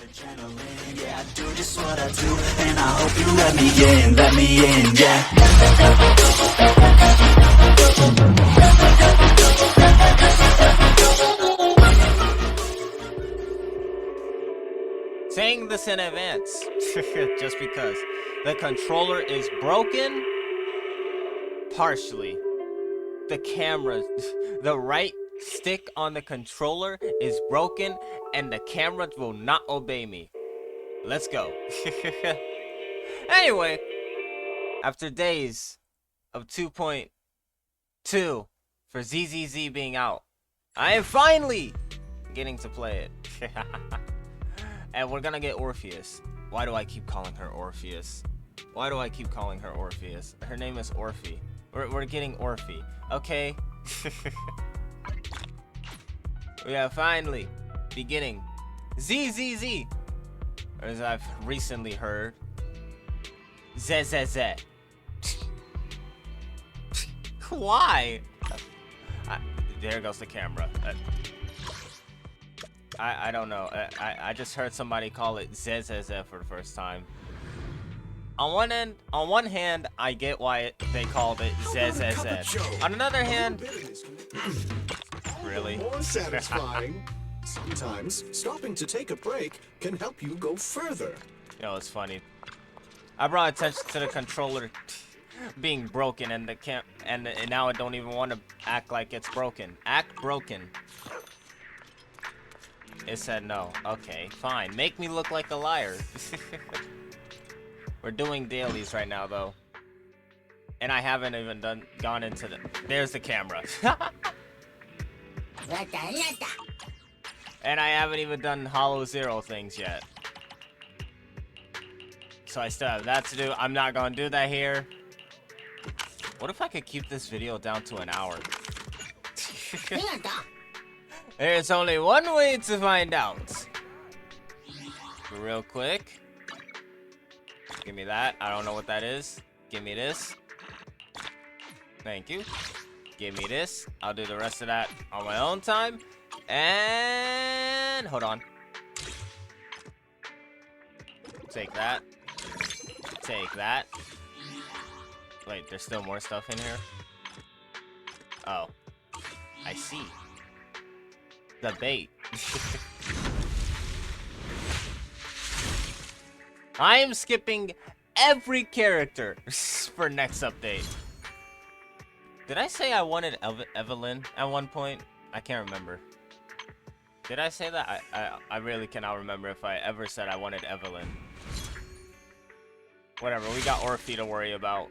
adrenaline, yeah, I do just what I do, and I hope you let me in, yeah. Saying this in advance, just because the controller is broken, partially. The camera, the right stick on the controller is broken, and the camera will not obey me. Let's go. Anyway, after days of 2.2 for ZZZ being out, I am finally getting to play it. And we're gonna get Orpheus. Why do I keep calling her Orpheus? Why do I keep calling her Orpheus? Her name is Orphe. We're getting Orphe, okay? We are finally beginning ZZZ, or as I've recently heard, ZZZ. Why? There goes the camera. I don't know. I just heard somebody call it ZZZ for the first time. On one hand, I get why they called it ZZZ. On another hand, really? More satisfying. Sometimes stopping to take a break can help you go further. You know, it's funny. I brought attention to the controller being broken, and and now I don't even want to act like it's broken. Act broken. It said no. Okay, fine. Make me look like a liar. We're doing dailies right now, though. And I haven't even gone into the... There's the camera. And I haven't even done Hollow Zero things yet. So I still have that to do. I'm not gonna do that here. What if I could keep this video down to an hour? There's only one way to find out. Real quick. Give me that. I don't know what that is. Give me this. Thank you. Give me this. I'll do the rest of that on my own time. And hold on. Take that. Take that. Wait, there's still more stuff in here? Oh. I see. The bait. I am skipping every character for next update. Did I say I wanted Evelyn at one point? I can't remember. Did I say that? I really cannot remember if I ever said I wanted Evelyn. Whatever, we got Orphe to worry about.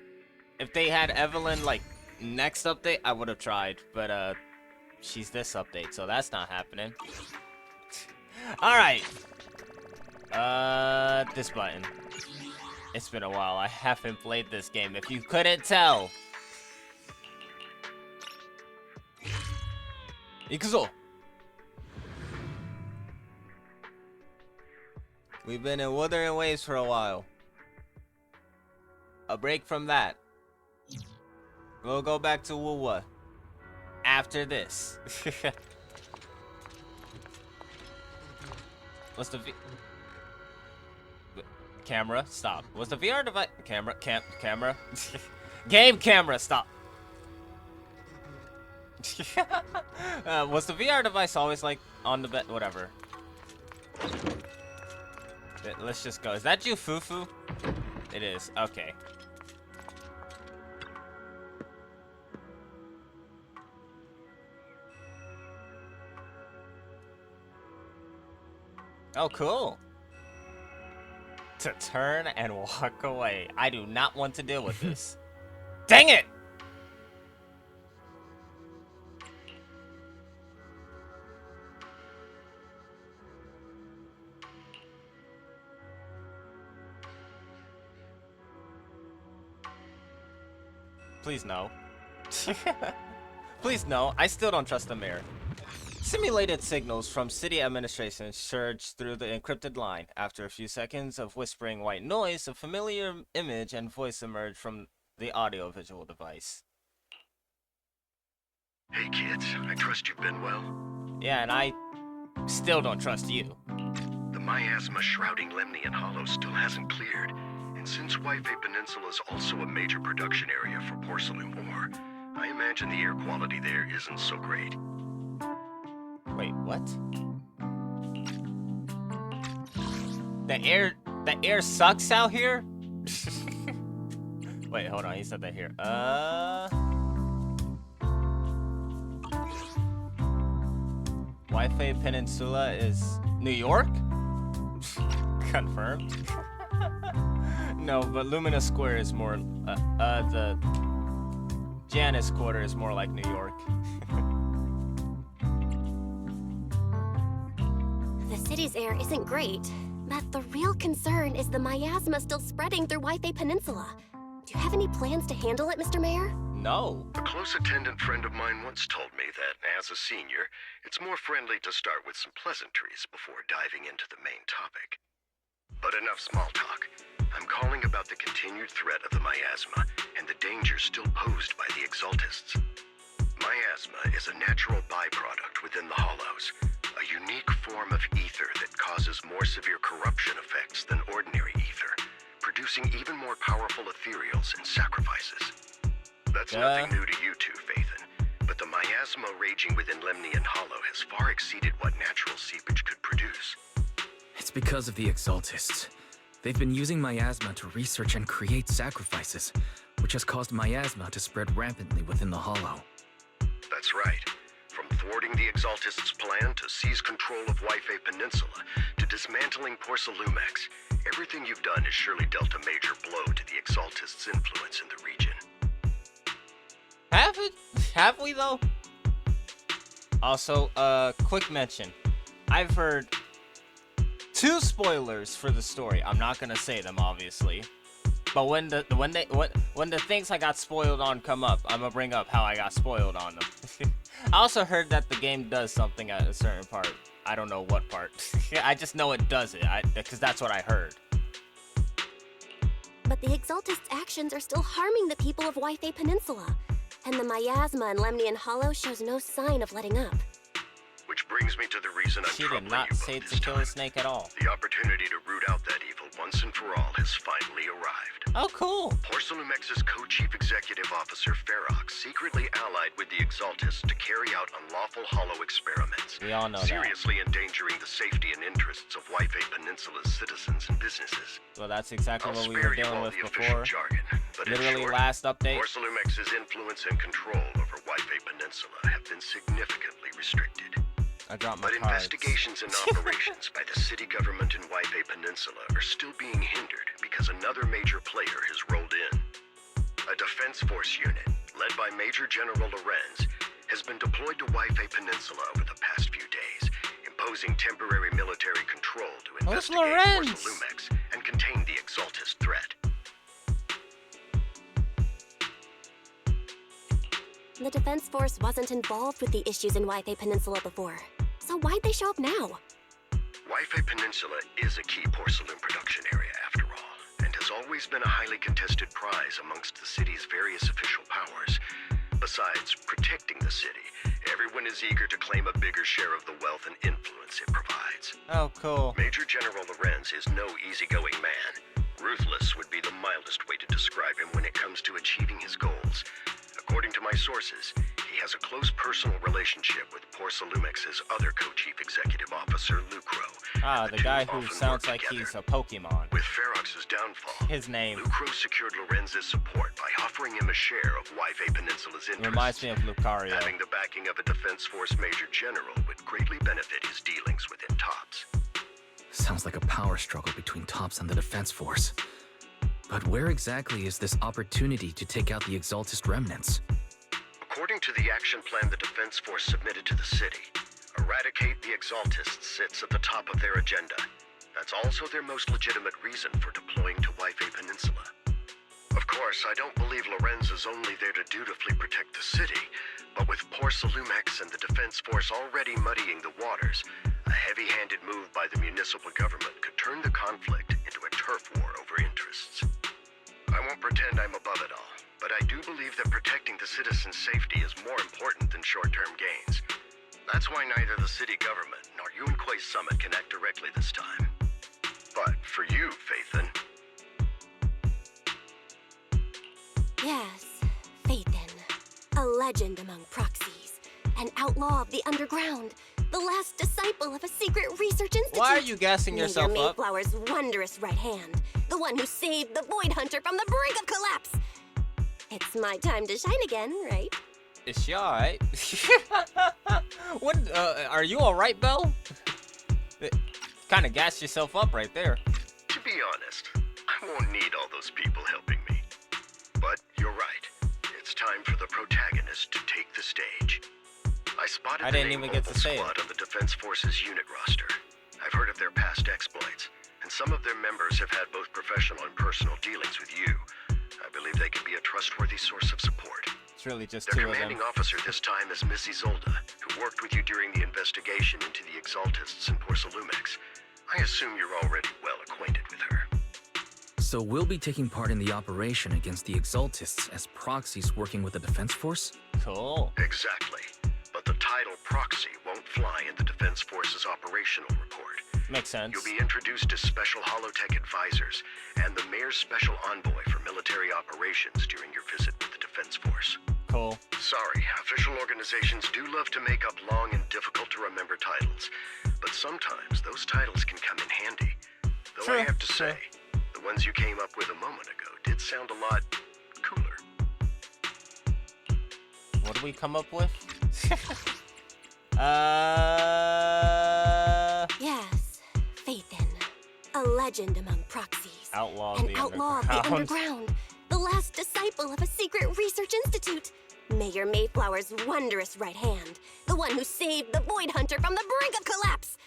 If they had Evelyn, like, next update, I would have tried. But, she's this update, so that's not happening. Alright. This button. It's been a while. I haven't played this game, if you couldn't tell. Ikuzo! We've been in Wuthering Waves for a while. A break from that. We'll go back to Wuwa after this. What's the camera? Stop. What's the VR device? Camera. Game camera. Stop. Was the VR device always like on the bed? Whatever. Let's just go. Is that you, Fufu? It is. Okay. Oh, cool. To turn and walk away. I do not want to deal with this. Dang it! Please no. Please no. I still don't trust the mayor. Simulated signals from city administration surged through the encrypted line. After a few seconds of whispering white noise, a familiar image and voice emerged from the audio-visual device. Hey kids, I trust you've been well. Yeah, and I still don't trust you. The miasma shrouding Lemnian Hollow still hasn't cleared, and since Wi-Fi Peninsula is also a major production area for porcelain ore, I imagine the air quality there isn't so great. Wait, what? The air sucks out here? Wait, hold on, he said that here. Wi-Fi Peninsula is New York? Confirmed. No, but Lumina Square is more, the Janus Quarter is more like New York. The city's air isn't great, but the real concern is the miasma still spreading through Wi-Fi Peninsula. Do you have any plans to handle it, Mr. Mayor? No. A close attendant friend of mine once told me that, as a senior, it's more friendly to start with some pleasantries before diving into the main topic. But enough small talk. I'm calling about the continued threat of the miasma and the dangers still posed by the Exaltists. Miasma is a natural byproduct within the Hollows, a unique form of ether that causes more severe corruption effects than ordinary ether, producing even more powerful ethereals and sacrifices. That's nothing new to you two, Phaethon, but the miasma raging within Lemnian Hollow has far exceeded what natural seepage could produce. It's because of the Exaltists. They've been using miasma to research and create sacrifices, which has caused miasma to spread rampantly within the Hollow. That's right. From thwarting the Exaltists' plan to seize control of Wi-Fi Peninsula to dismantling Porcelumex, everything you've done has surely dealt a major blow to the Exaltists' influence in the region. Have we though? Also, quick mention. I've heard 2 spoilers for the story. I'm not gonna say them, obviously. But when the things I got spoiled on come up, I'm gonna bring up how I got spoiled on them. I also heard that the game does something at a certain part. I don't know what part. I just know it does it, because that's what I heard. But the Exaltists' actions are still harming the people of Wi-Fi Peninsula, and the miasma in Lemnian Hollow shows no sign of letting up. Which brings me to the reason I'm She troubling did not you say both to this kill time. a snake at all. The opportunity to root out that evil once and for all has finally arrived. Oh, cool. Porcelumex's co-chief executive officer, Ferox, secretly allied with the Exaltists to carry out unlawful hollow experiments, We all know seriously endangering the safety and interests of Wi-Fi Peninsula's citizens and businesses. that. Well, that's exactly I'll what we spare were you dealing all with the before. official jargon, but in Literally short, last update. Porcelumex's influence and control over Wi-Fi Peninsula have been significantly restricted. I dropped my But cards. investigations and operations by the city government in Wi-Fi Peninsula are still being hindered because another major player has rolled in. A defense force unit, led by Major General Lorenz, has been deployed to Wi-Fi Peninsula over the past few days, imposing temporary military control to Who's investigate Lorenz? Porcelumex and contain the Exaltist threat. The Defense Force wasn't involved with the issues in Wi-Fi Peninsula before, so why'd they show up now? Wi-Fi Peninsula is a key porcelain production area after all, and has always been a highly contested prize amongst the city's various official powers. Besides protecting the city, everyone is eager to claim a bigger share of the wealth and influence it provides. Oh, cool. Major General Lorenz is no easygoing man. Ruthless would be the mildest way to describe him when it comes to achieving his goals. According to my sources, he has a close personal relationship with Porcelumex's other co-chief executive officer, Lucro. Ah, and the two guy who often sounds work like together. he's a Pokemon. With Ferox's downfall, His name Lucro secured Lorenz's support by offering him a share of Wi-Fi Peninsula's interests. reminds me of Lucario. Having the backing of a Defense Force Major General would greatly benefit his dealings within TOPS. Sounds like a power struggle between TOPS and the Defense Force. But where exactly is this opportunity to take out the Exaltist remnants? According to the action plan the Defense Force submitted to the city, eradicate the Exaltists sits at the top of their agenda. That's also their most legitimate reason for deploying to Wi-Fi Peninsula. Of course, I don't believe Lorenz is only there to dutifully protect the city, but with Porcelumex and the Defense Force already muddying the waters, a heavy-handed move by the municipal government could turn the conflict into a turf war over interests. I won't pretend I'm above it all, but I do believe that protecting the citizens' safety is more important than short-term gains. That's why neither the city government nor Yunquei Summit can act directly this time. But for you, Faithin, Yes, Faithin. A legend among proxies. An outlaw of the underground. The last disciple of a secret research institute. Why are you gassing yourself Mayor up? Mayflower's wondrous right hand. The one who saved the Void Hunter from the brink of collapse. It's my time to shine again, right? Is she alright? What, are you alright, Belle? Kinda gassed yourself up right there. to be honest, I won't need all those people helping me. But you're right. It's time for the protagonist to take the stage. I spotted I the didn't name even get to Obol say it. Squad on the Defense Forces unit roster. I've heard of their past exploits, and some of their members have had both professional and personal dealings with you. I believe they can be a trustworthy source of support. It's really just Their two of them. commanding officer this time is Miss Isolda, who worked with you during the investigation into the Exaltists in Porcelumex. I assume you're already well acquainted with her. So we'll be taking part in the operation against the Exaltists as proxies working with the Defense Force? Cool. Exactly. But the title proxy won't fly in the Defense Force's operational report. Makes sense. You'll be introduced as special holotech advisors and the mayor's special envoy for military operations during your visit with the Defense Force. Cool. Sorry, official organizations do love to make up long and difficult to remember titles, but sometimes those titles can come in handy. Though Sure, I have to sure. say, the ones you came up with a moment ago did sound a lot cooler. What do we come up with? Yes, Faithin. A legend among proxies. Outlaw of An the outlaw of the underground. underground. The last disciple of a secret research institute. Mayor Mayflower's wondrous right hand. The one who saved the Void Hunter from the brink of collapse.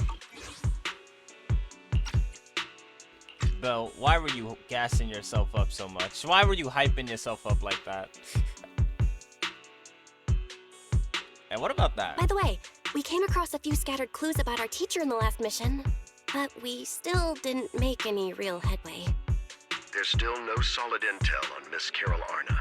Belle, why were you gassing yourself up so much? Why were you hyping yourself up like that? And what about that? By the way, we came across a few scattered clues about our teacher in the last mission, but we still didn't make any real headway. There's still no solid intel on Miss Carol Arna,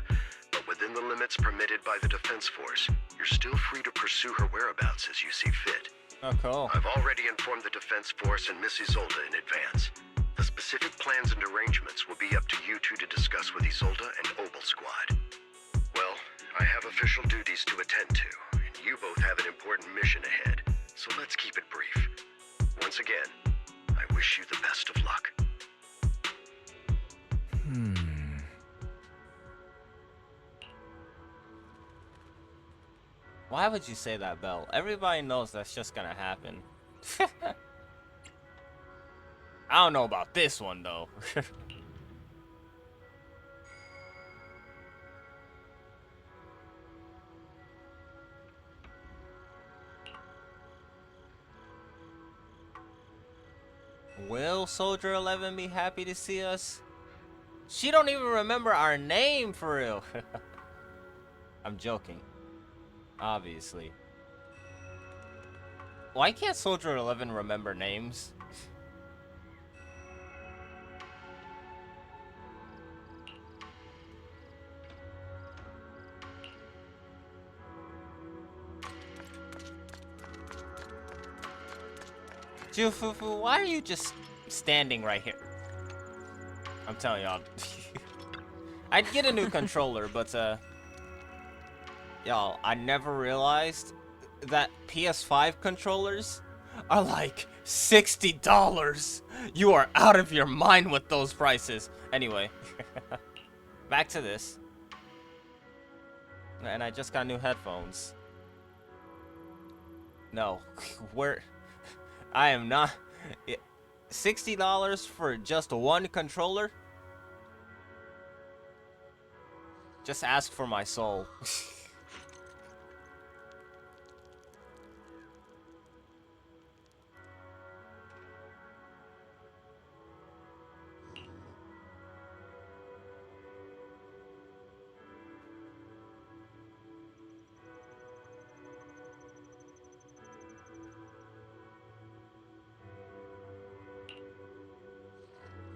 but within the limits permitted by the Defense Force, you're still free to pursue her whereabouts as you see fit. Oh, cool. I've already informed the Defense Force and Miss Isolda in advance. The specific plans and arrangements will be up to you two to discuss with Isolda and Obol Squad. Well, I have official duties to attend to, and you both have an important mission ahead, so let's keep it brief. Once again, I wish you the best of luck. Why would you say that, Belle? Everybody knows that's just gonna happen. I don't know about this one, though. Will Soldier 11 be happy to see us? She don't even remember our name, for real. I'm joking. Obviously. Why can't Soldier 11 remember names? Jufufu, why are you just standing right here? I'm telling y'all. I'd get a new controller, but y'all, I never realized that PS5 controllers are like $60. You are out of your mind with those prices. Anyway, back to this. And I just got new headphones. No, where? I am not. $60 for just one controller? Just ask for my soul.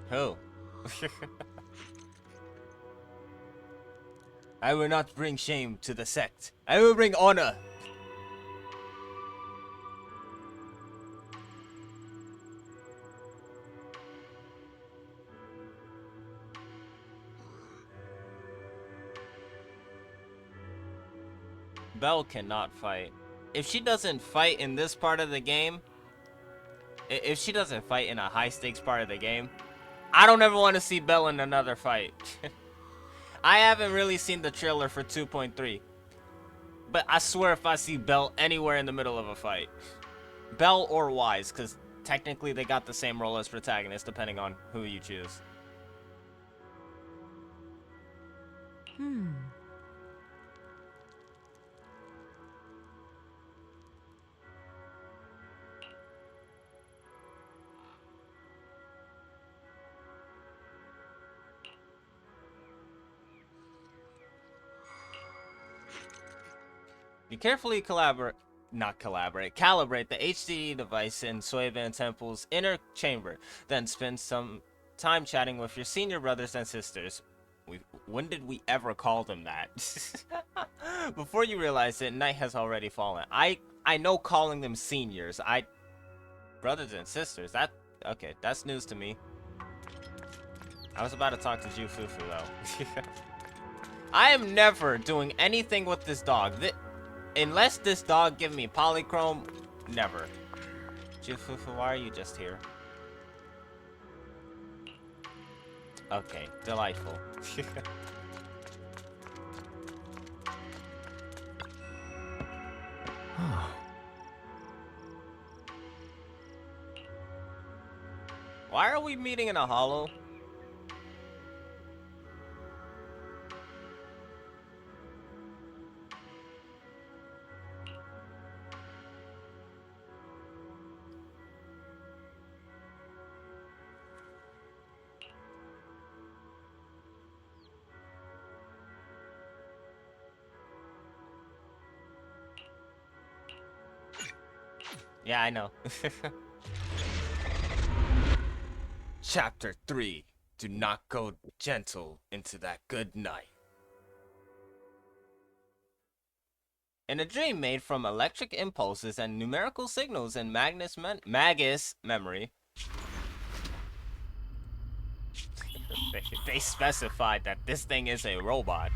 Who? I will not bring shame to the sect. I will bring honor. Belle cannot fight. If she doesn't fight in this part of the game, if she doesn't fight in a high stakes part of the game, I don't ever want to see Belle in another fight. I haven't really seen the trailer for 2.3. But I swear if I see Belle anywhere in the middle of a fight, Belle or Wise, because technically they got the same role as protagonist depending on who you choose. You carefully calibrate the HDD device in Suevan Temple's inner chamber, then spend some time chatting with your senior brothers and sisters. When did we ever call them that? Before you realize it, night has already fallen. I know calling them seniors. Brothers and sisters, okay, that's news to me. I was about to talk to Jufufu though. I am never doing anything with this dog. Unless this dog give me polychrome, never. Jufufu, why are you just here? Okay, delightful. Why are we meeting in a hollow? Yeah, I know. Chapter 3. Do not go gentle into that good night. In a dream made from electric impulses and numerical signals in Magus memory, they specified that this thing is a robot.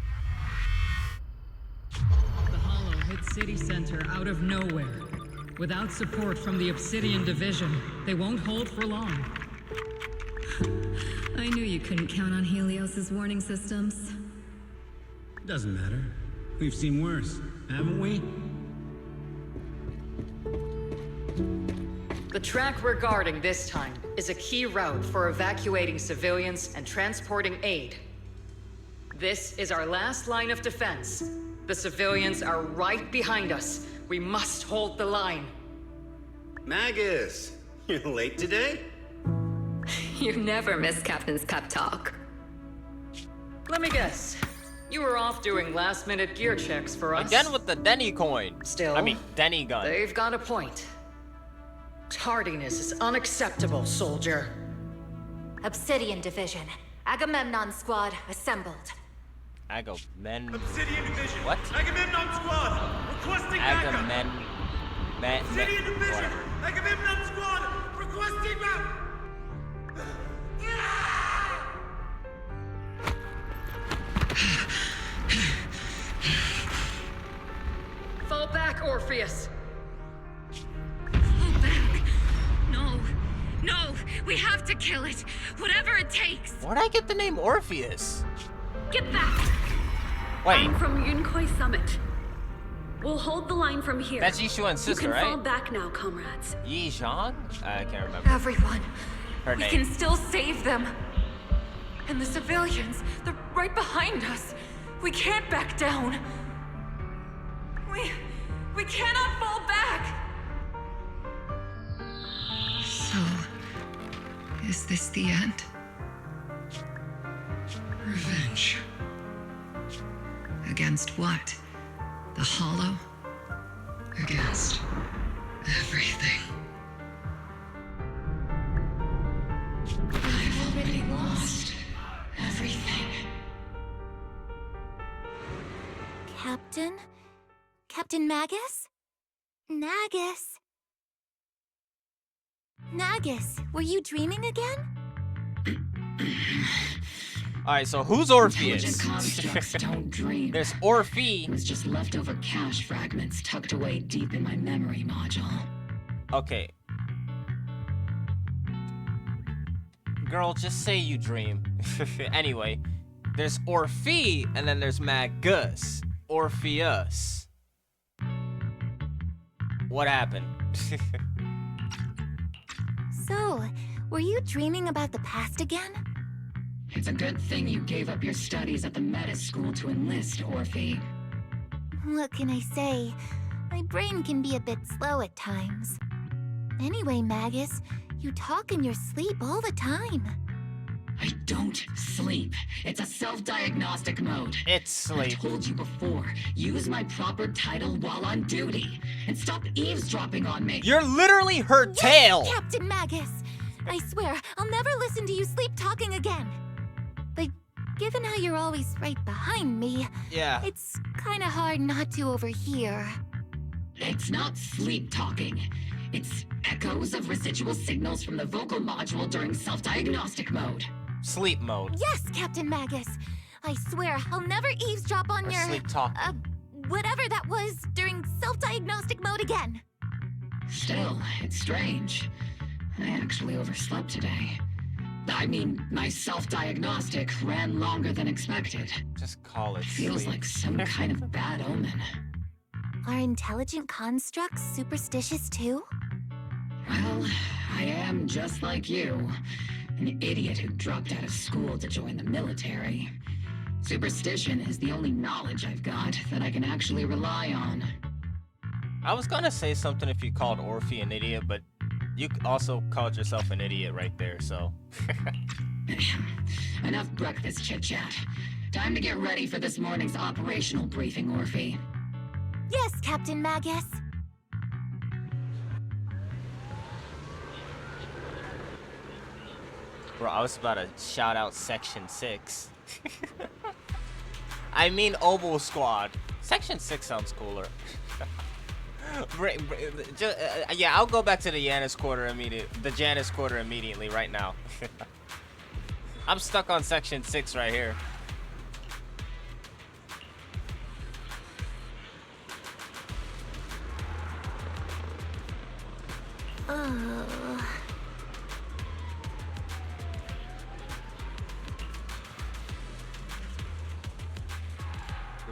The Hollow hit City Center out of nowhere. Without support from the Obsidian Division, they won't hold for long. I knew you couldn't count on Helios's warning systems. Doesn't matter. We've seen worse, haven't we? The track we're guarding this time is a key route for evacuating civilians and transporting aid. This is our last line of defense. The civilians are right behind us. We must hold the line. Magus, you're late today? You never miss Captain's pep talk. Let me guess. You were off doing last-minute gear checks for us. Again with the Denny coin. Still, I mean, Denny gun. They've got a point. Tardiness is unacceptable, soldier. Obsidian Division. Agamemnon Squad assembled. Obsidian Division. What? Agamemnon Squad. Requesting backup. Obsidian Division. Agamemnon Squad. Requesting backup. Fall back, Orpheus. Fall back. No, we have to kill it. Whatever it takes. Where'd I get the name Orpheus? Get back. Wait. I'm from Yunkoi Summit. We'll hold the line from here. That's Yishuan's sister, you can right? fall back now, comrades. Yi Zhang? I can't remember. Everyone. Her We name. can still save them. And the civilians, they're right behind us. We can't back down. We cannot fall back. So, is this the end? Revenge. Against what? The Hollow? Against everything. I've already lost everything. Captain? Captain Magus? Nagus? Nagus, were you dreaming again? Alright, so who's Intelligent Orpheus? constructs don't dream. There's Orphe. It was just leftover cache fragments tucked away deep in my memory module. Okay. Girl, just say you dream. Anyway, there's Orphe, and then there's Magus. Orpheus. What happened? So, were you dreaming about the past again? It's a good thing you gave up your studies at the Meta School to enlist, Orphe. What can I say? My brain can be a bit slow at times. Anyway, Magus, you talk in your sleep all the time. I don't sleep. It's a self-diagnostic mode. It's sleep. I told you before, use my proper title while on duty. And stop eavesdropping on me. You're literally her tail! Captain Magus! I swear, I'll never listen to you sleep talking again. But given how you're always right behind me, yeah, it's kinda hard not to overhear. It's not sleep talking. It's echoes of residual signals from the vocal module during self-diagnostic mode. Sleep mode. Yes, Captain Magus. I swear, I'll never eavesdrop on Or your... sleep talk. Whatever that was during self-diagnostic mode again. Still, it's strange. I actually overslept today. I mean, my self-diagnostic ran longer than expected. Just call it Feels sleep. like some kind of bad omen. Are intelligent constructs superstitious too? Well, I am just like you. An idiot who dropped out of school to join the military. Superstition is the only knowledge I've got that I can actually rely on. I was gonna say something if you called Orphe an idiot, but you also called yourself an idiot right there, so. Enough breakfast chit-chat. Time to get ready for this morning's operational briefing, Orphe. Yes, Captain Magus. Bro, I was about to shout out Section 6. I mean Obol Squad. Section 6 sounds cooler. Yeah, I'll go back to the Janus Quarter immediately right now. I'm stuck on Section 6 right here.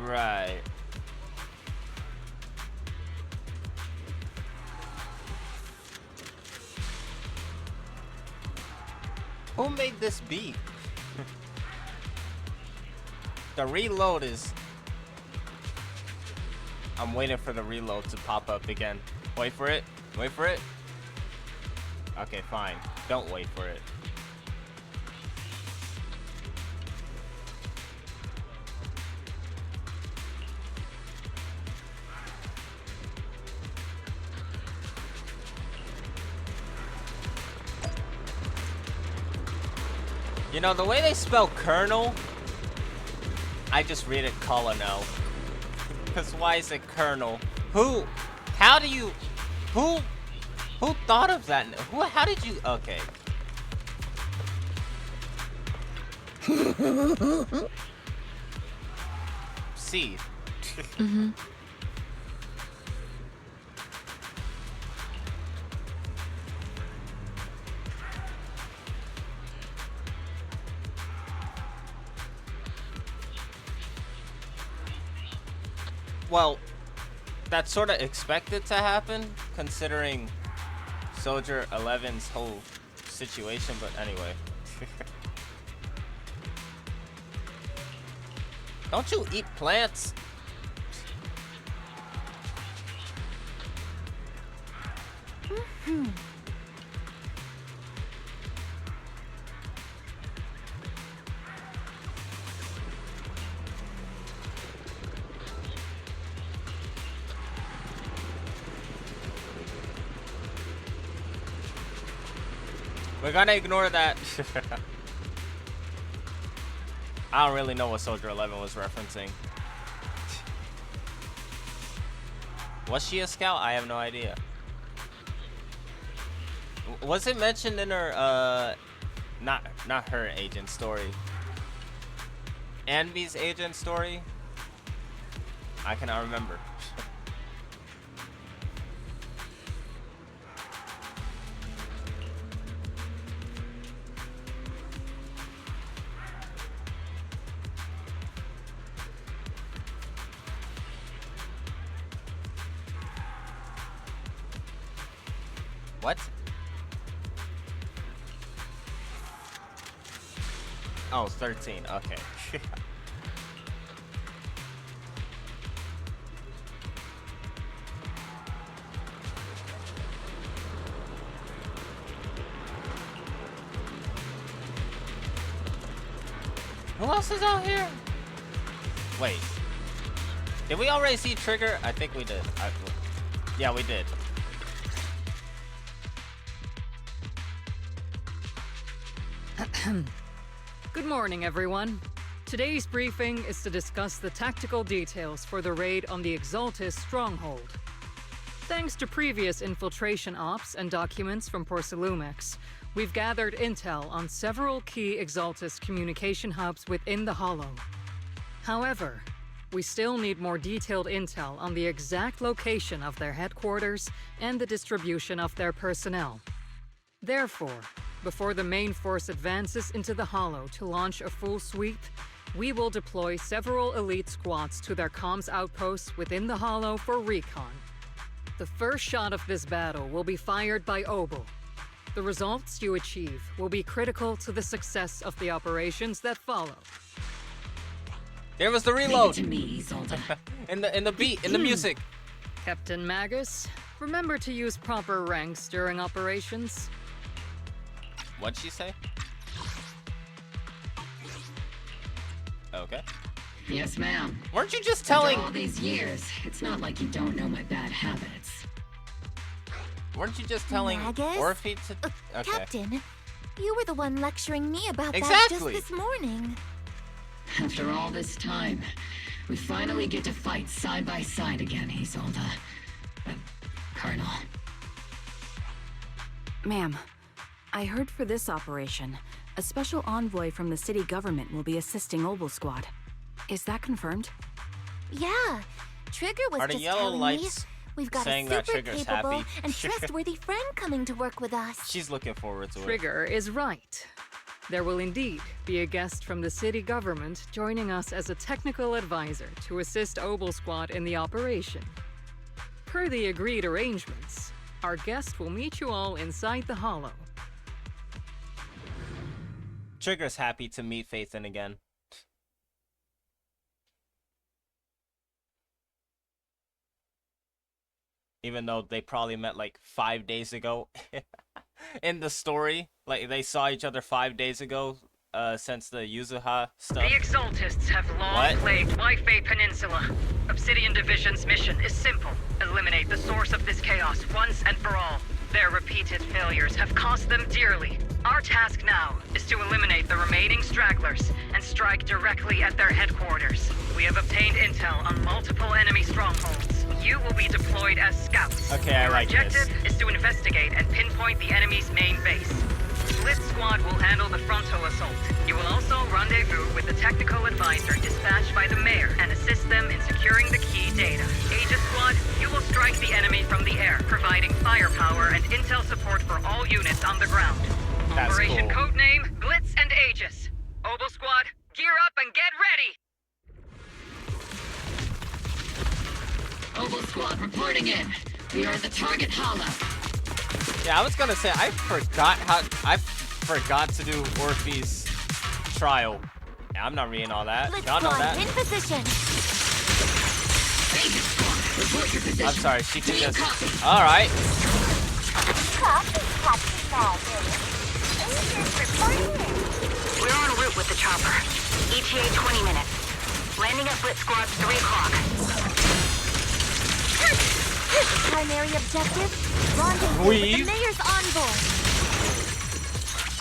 Right. Who made this beat? The reload is... I'm waiting for the reload to pop up again. Wait for it. Wait for it. Okay, fine. Don't wait for it. You know, the way they spell Colonel, I just read it Colonel. Because why is it Colonel? Who thought of that? How did you, okay. Seed. Mm-hmm. Well, that's sort of expected to happen, considering Soldier 11's whole situation, but anyway. Don't you eat plants? Mm-hmm. We're gonna ignore that. I don't really know what Soldier 11 was referencing. Was she a scout? I have no idea. Was it mentioned in her, not her agent story? Envy's agent story? I cannot remember. What? Oh, 13. Okay. Who else is out here? Wait. Did we already see Trigger? I think we did. Yeah, we did. Good morning, everyone. Today's briefing is to discuss the tactical details for the raid on the Exaltis stronghold. Thanks to previous infiltration ops and documents from Porcelumex, we've gathered intel on several key Exaltis communication hubs within the Hollow. However, we still need more detailed intel on the exact location of their headquarters and the distribution of their personnel. Therefore, before the main force advances into the Hollow to launch a full sweep, we will deploy several elite squads to their comms outposts within the Hollow for recon. The first shot of this battle will be fired by Obol. The results you achieve will be critical to the success of the operations that follow. There was the reload. Leave it to me, Isolde. in the beat, in the music. Captain Magus, remember to use proper ranks during operations. What'd she say? Okay. Yes, ma'am. Weren't you just telling? After all these years, it's not like you don't know my bad habits. Weren't you just telling Magus? Orphe to? Okay. Captain, you were the one lecturing me about that Exactly. just this morning. After all this time, we finally get to fight side by side again, Isolde. Colonel. Ma'am, I heard for this operation, a special envoy from the city government will be assisting Obol Squad. Is that confirmed? Yeah, Trigger was Are the just yellow telling me lights we've got a saying that super Trigger's capable happy? and trustworthy friend coming to work with us. She's looking forward to it. Trigger is right. There will indeed be a guest from the city government joining us as a technical advisor to assist Obol Squad in the operation. Per the agreed arrangements, our guest will meet you all inside the Hollow. Trigger's happy to meet Phaethon again. Even though they probably met like 5 days ago in the story. Like they saw each other 5 days ago since the Yuzuha stuff. The Exaltists have long plagued Waifei Peninsula. Obsidian Division's mission is simple. Eliminate the source of this chaos once and for all. Their repeated failures have cost them dearly. Our task now is to eliminate the remaining stragglers and strike directly at their headquarters. We have obtained intel on multiple enemy strongholds. You will be deployed as scouts. Okay, I like this. Your objective is to investigate and pinpoint the enemy's main base. Split Squad will handle the frontal assault. You will also rendezvous with the technical advisor dispatched by the mayor and assist them in securing the key data. Aegis Squad, you will strike the enemy from the air, providing firepower and intel support for all units on the ground. That's Operation cool. codename Glitz and Aegis. Obol Squad, gear up and get ready! Obol Squad reporting in. We are at the target hollow. Yeah, I was gonna say I forgot to do Orphe's trial. Yeah, I'm not reading all that. Y'all know that. In position. Report your position. I'm sorry, she can just. All right. We're en route with the chopper. ETA 20 minutes. Landing at Blitz Squad 3 o'clock. Primary objective, rendezvous with the mayor's envoy.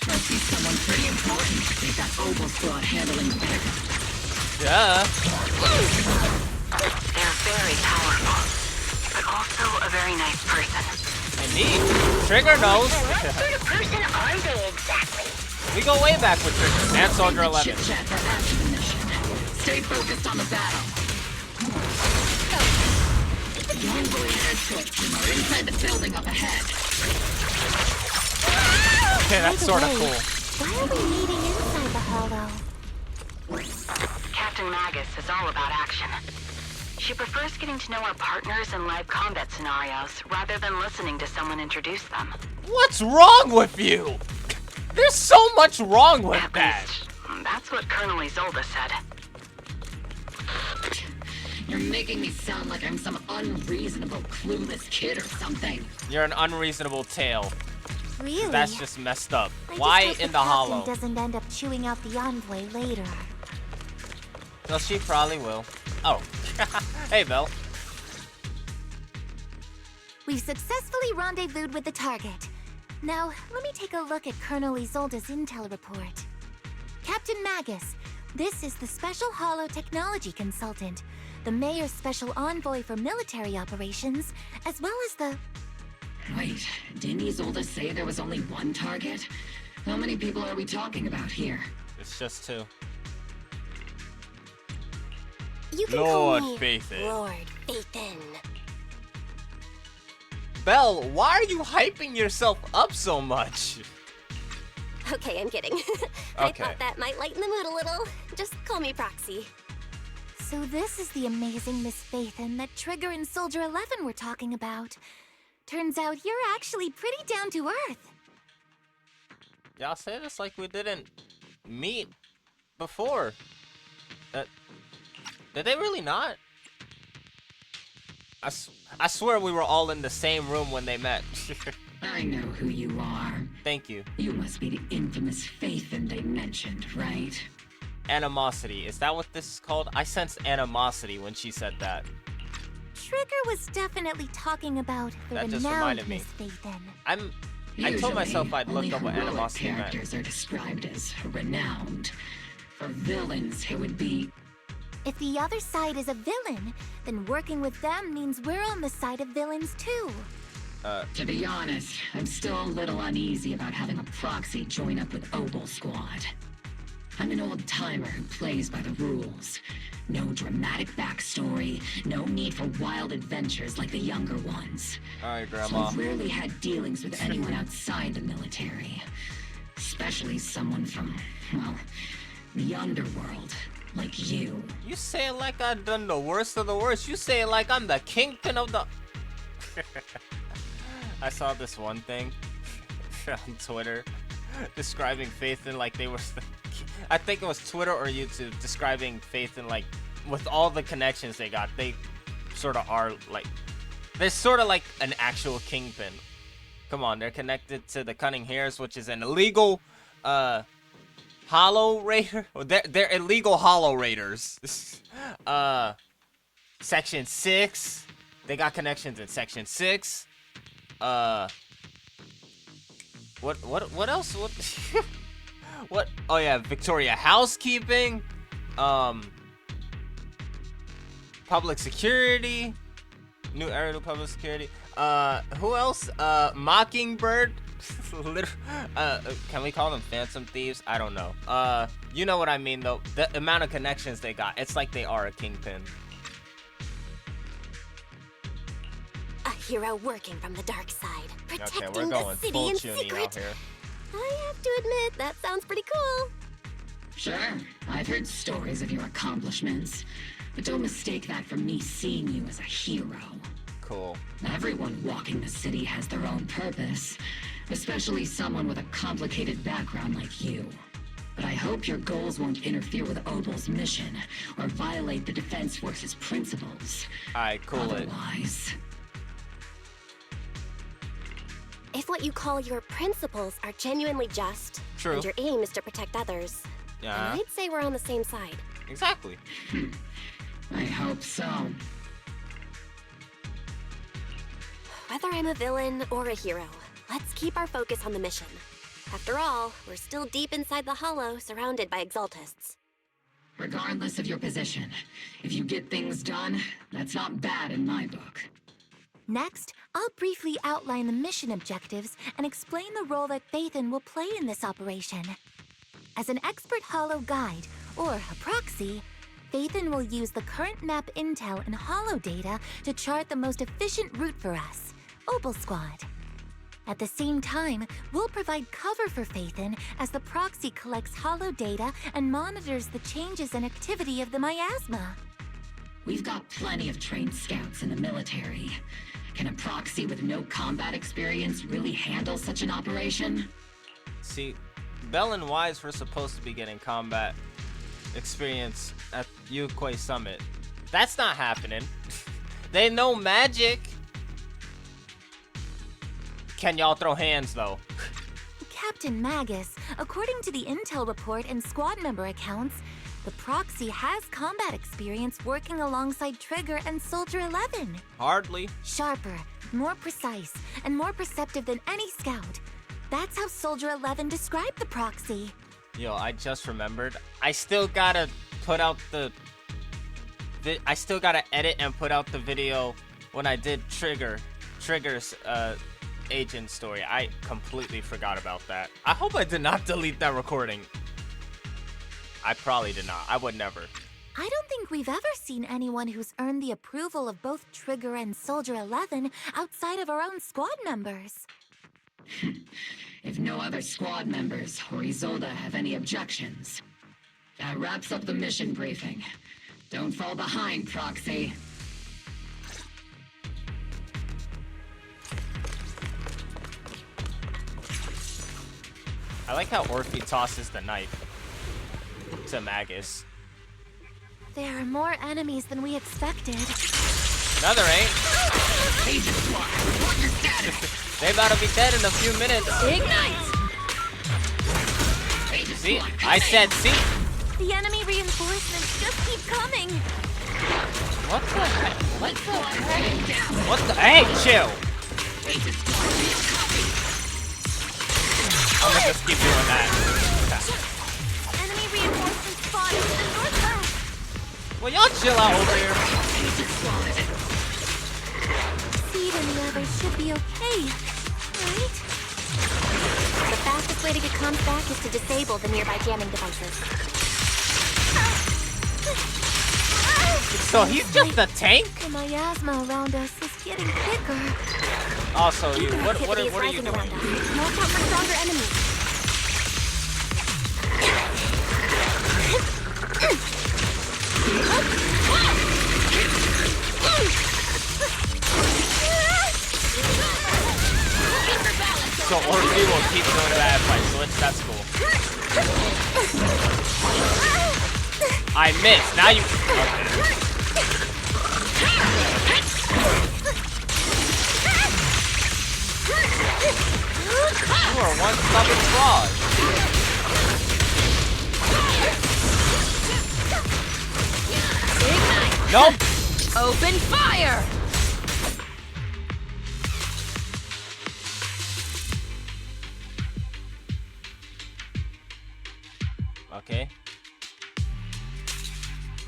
Must be someone pretty important. They've got Obol Squad handling better. Yeah. They're very powerful, but also a very nice person. Indeed. Trigger knows. What sort of person are they exactly? We go way back with Trigger and Soldier 11. Chit-chat for after the mission. Stay focused on the battle. The envoy and escort team are inside the building up ahead. Okay, that's sort of cool. Why are we meeting inside the hollow? Captain Magus is all about action. She prefers getting to know our partners in live combat scenarios rather than listening to someone introduce them. What's wrong with you? There's so much wrong with that. That's what Colonel Isolde said. You're making me sound like I'm some unreasonable, clueless kid or something. You're an unreasonable tale. Really? That's just messed up. I Why just hope in the hollow? captain doesn't end up chewing out the envoy later. Well, she probably will. Oh. Hey, Belle. We've successfully rendezvoused with the target. Now, let me take a look at Colonel Isolde's intel report. Captain Magus, this is the Special Hollow Technology Consultant, the Mayor's Special Envoy for Military Operations, as well as the... Wait, didn't Isolde say there was only one target? How many people are we talking about here? It's just two. You can Lord call me Phaethon. Lord Phaethon. Belle, why are you hyping yourself up so much? Okay, I'm kidding. I thought that might lighten the mood a little. Just call me Proxy. So this is the amazing Miss Phaethon that Trigger and Soldier 11 were talking about. Turns out you're actually pretty down to earth. Y'all say this like we didn't meet before. Did they really not? I swear we were all in the same room when they met. I know who you are. Thank you. You must be the infamous Phaethon they mentioned, right? Animosity. Is that what this is called? I sensed animosity when she said that. Trigger was definitely talking about the That just renowned reminded me. Miss Phaethon. I told myself I'd look up what only animosity heroic meant. characters are described as renowned. For villains, it would be... If the other side is a villain, then working with them means we're on the side of villains too. To be honest, I'm still a little uneasy about having a proxy join up with Obol Squad. I'm an old-timer who plays by the rules. No dramatic backstory, no need for wild adventures like the younger ones. Alright, So Grandma. I've rarely had dealings with anyone outside the military. Especially someone from, well, the underworld, like you. You say it like I've done the worst of the worst. You say it like I'm the kingpin of the... I saw this one thing on Twitter describing Phaethon like they were... I think it was Twitter or YouTube describing Phaethon like with all the connections they got. They sort of are like... They're sort of like an actual kingpin. Come on, they're connected to the Cunning Hares, which is an illegal... Hollow Raider? They're illegal Hollow Raiders. Section 6. They got connections in Section 6. What else? What? What? Oh yeah, Victoria Housekeeping. Public Security. New Era, New Public Security. Who else? Mockingbird. Can we call them Phantom Thieves? I don't know. You know what I mean though. The amount of connections they got, it's like they are a kingpin. A hero working from the dark side, protecting Okay, we're going the city full in tuning secret. out here. I have to admit, that sounds pretty cool. Sure, I've heard stories of your accomplishments, but don't mistake that for me seeing you as a hero. Cool. Everyone walking the city has their own purpose, especially someone with a complicated background like you. But I hope your goals won't interfere with Obol's mission or violate the Defense Force's principles. Alright, cool it. Otherwise... If what you call your principles are genuinely just, True. and your aim is to protect others, Yeah. then I'd say we're on the same side. Exactly. I hope so. Whether I'm a villain or a hero, let's keep our focus on the mission. After all, we're still deep inside the Hollow, surrounded by Exaltists. Regardless of your position, if you get things done, that's not bad in my book. Next, I'll briefly outline the mission objectives and explain the role that Phaethon will play in this operation. As an expert Hollow guide, or a proxy, Phaethon will use the current map intel and holo data to chart the most efficient route for us, Obol Squad. At the same time, we'll provide cover for Phaethon as the proxy collects holo data and monitors the changes and activity of the miasma. We've got plenty of trained scouts in the military. Can a proxy with no combat experience really handle such an operation? See, Bell and Wise were supposed to be getting combat experience at Yukway Summit. That's not happening. They know magic. Can y'all throw hands, though? Captain Magus, according to the intel report and squad member accounts, the proxy has combat experience working alongside Trigger and Soldier 11. Hardly. Sharper, more precise, and more perceptive than any scout. That's how Soldier 11 described the proxy. Yo, I just remembered. I still gotta put out the... I still gotta edit and put out the video when I did Trigger's agent story. I completely forgot about that. I hope I did not delete that recording. I probably did not. I would never. I don't think we've ever seen anyone who's earned the approval of both Trigger and Soldier 11 outside of our own squad members. If no other squad members or Isolde have any objections. That wraps up the mission briefing. Don't fall behind, Proxy. I like how Orphe tosses the knife to Magus. There are more enemies than we expected. No, there ain't. They about to be dead in a few minutes. Ignite! See? I said see? The enemy reinforcements just keep coming. What the heck? What the heck? What the? Hey, chill! I'm gonna just keep doing that. Enemy reinforcements spotted to the northwest. Well, y'all chill out over here. Seed and the others should be okay, right? The fastest way to get comms back is to disable the nearby jamming devices. So he's just a tank? The miasma around us is getting thicker. Also, you, what are you Rising doing? around us. Watch out for stronger enemies. So Orphe will keep doing bad fights, so that's cool. I missed. Now you. Okay. You are one stubborn fraud. Nope. Open fire! Okay.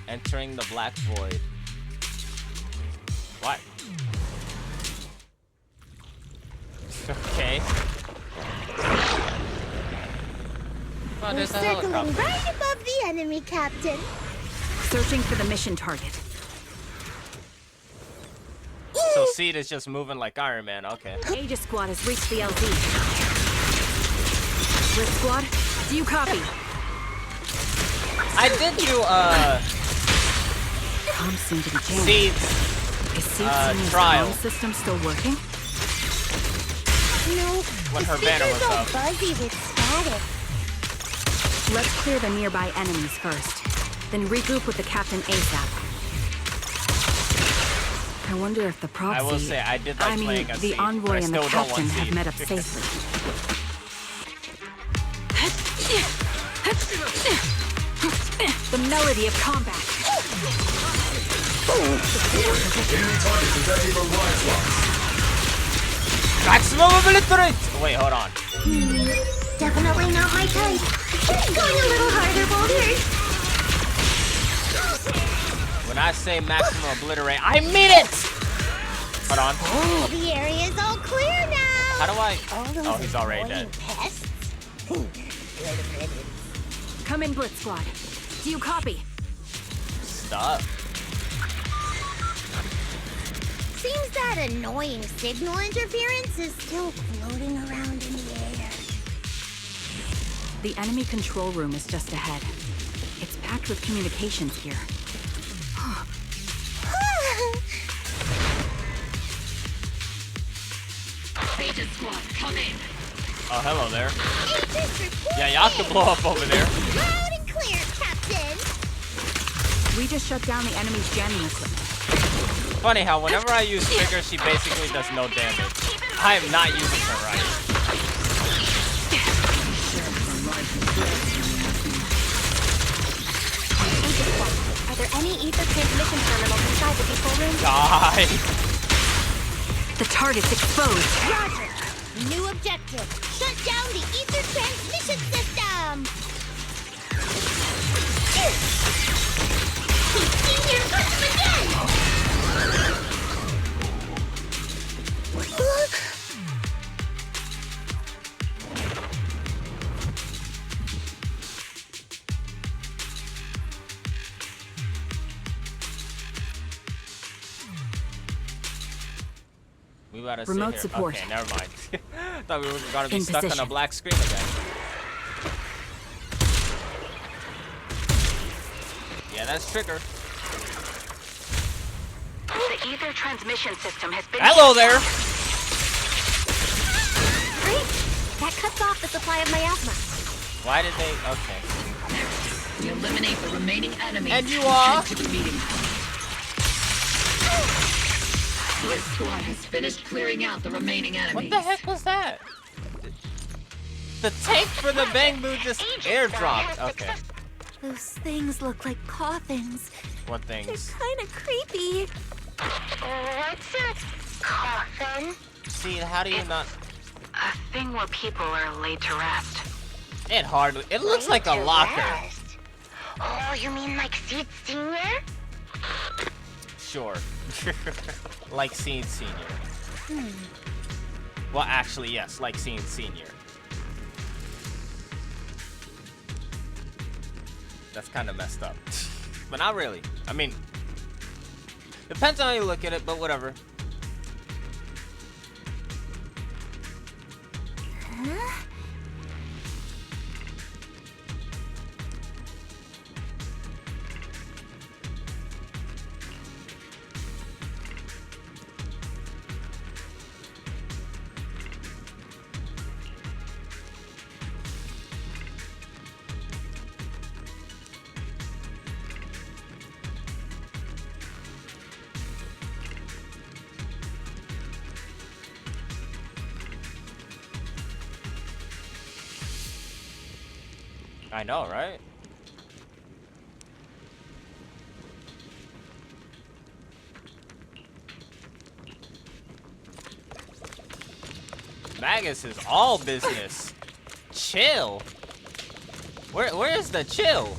Entering the black void. What? Okay. Oh, there's a Circling helicopter. right above the enemy, Captain. Searching for the mission target. So Seed is just moving like Iron Man. Okay. Aegis Squad has reached the LZ. Red Squad, do you copy? I did do Comms seem to be jammed. Seed's Is Seed's trial system still working? No, when the her banner was speaker's all up. buzzy with static. Let's clear the nearby enemies first, then regroup with the Captain ASAP. I wonder if the proxy... I will say, I did like playing as the Seed, envoy but I and the still don't want Captain have Seed. met up safely. The melody of combat. Maximum obliterate! Wait, hold on. Definitely not my type. Going a little harder, boulders. When I say maximum obliterate, I mean it! Hold on. Oh, the area is all clear now. How do I... All those Oh, he's already annoying dead. pests. Come in, Blitz Squad. Do you copy? up. Seems that annoying signal interference is still floating around in the air. The enemy control room is just ahead. It's packed with communications gear. Beta squad, come in. Oh, hello there. Yeah, y'all can blow up over there. Loud and clear, Captain. We just shut down the enemy's jamming equipment. Funny how whenever I use Trigger, she basically does no damage. I am not using her right. Are there any ether transmission terminals inside the control room? Die. The target's exposed. Roger. New objective. Shut down the ether transmission system. He's senior person again. We gotta Remote sit here. support. Okay, never mind. Thought we were gonna be In stuck position. on a black screen again. Yeah, that's Trigger. The ether transmission system has been... Hello there! Great! That cuts off the supply of miasma. Why did they... Okay. We eliminate the remaining enemies. And you are? Head to the meeting point. This squad has finished clearing out the remaining enemies. What the heck was that? The tank for the Bangbu just airdropped. Okay. Those things look like coffins. What They're things? kind of creepy. What's a coffin? See, how do you not... A thing where people are laid to rest. It hardly... It looks like a locker. Oh, you mean like Seed Senior? Sure. Like Seed Senior. Well, actually, yes, like Seed Senior. That's kind of messed up. But not really. I mean, depends on how you look at it, but whatever. Huh? I know, right? Magus is all business. Chill. Where is the chill?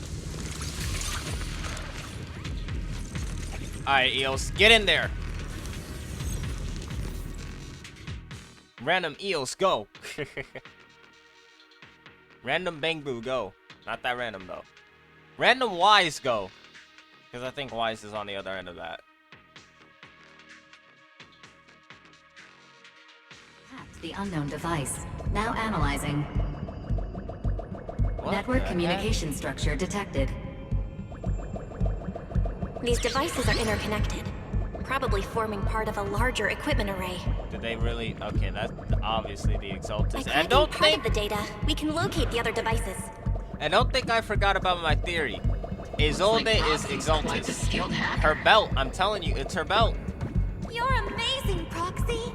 Alright, Eos, get in there. Random Eos, go. Random Bangbu, go. Not that random, though. Random Wise, go. Because I think Wise is on the other end of that. The unknown device. Now analyzing. What Network the communication heck? structure detected. These devices are interconnected, probably forming part of a larger equipment array. Did they really? Okay, that's obviously the By Exaltus. And cracking don't part think, of the data, we can locate the other devices. and don't think I forgot about my theory. Isolde is Exaltus. Her belt. I'm telling you, it's her belt. You're amazing, Proxy.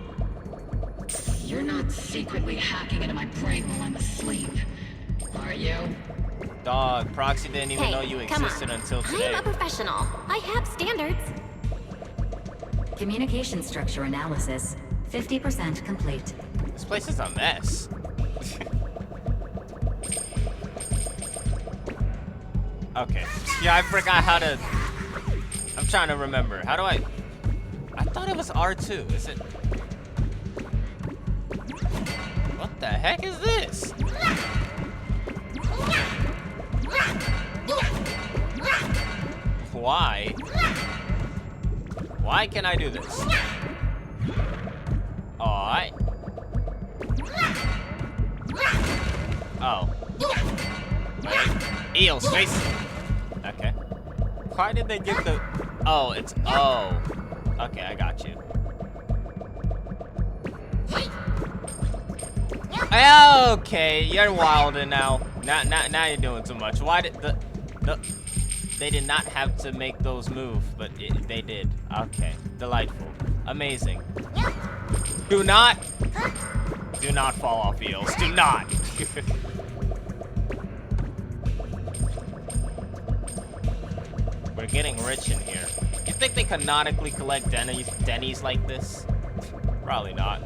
You're not secretly hacking into my brain while I'm asleep, are you? Dog, Proxy didn't even Hey, know you come existed on. until today. I'm a professional. I have standards. Communication structure analysis. 50% complete. This place is a mess. Okay. Yeah, I forgot how to... I'm trying to remember. How do I thought it was R2. Is it... What the heck is this? Why? Why can I do this? Alright. Oh. Wait. Eels, face. Okay. Why did they get the... Oh, it's... Oh. Okay, I got you. Okay, you're wilding now. Now you're doing too much. Why did the... They did not have to make those move, but they did. Okay, delightful. Amazing. Do not fall off, eels. Do not. We're getting rich in here. You think they canonically collect Denny's like this? Probably not.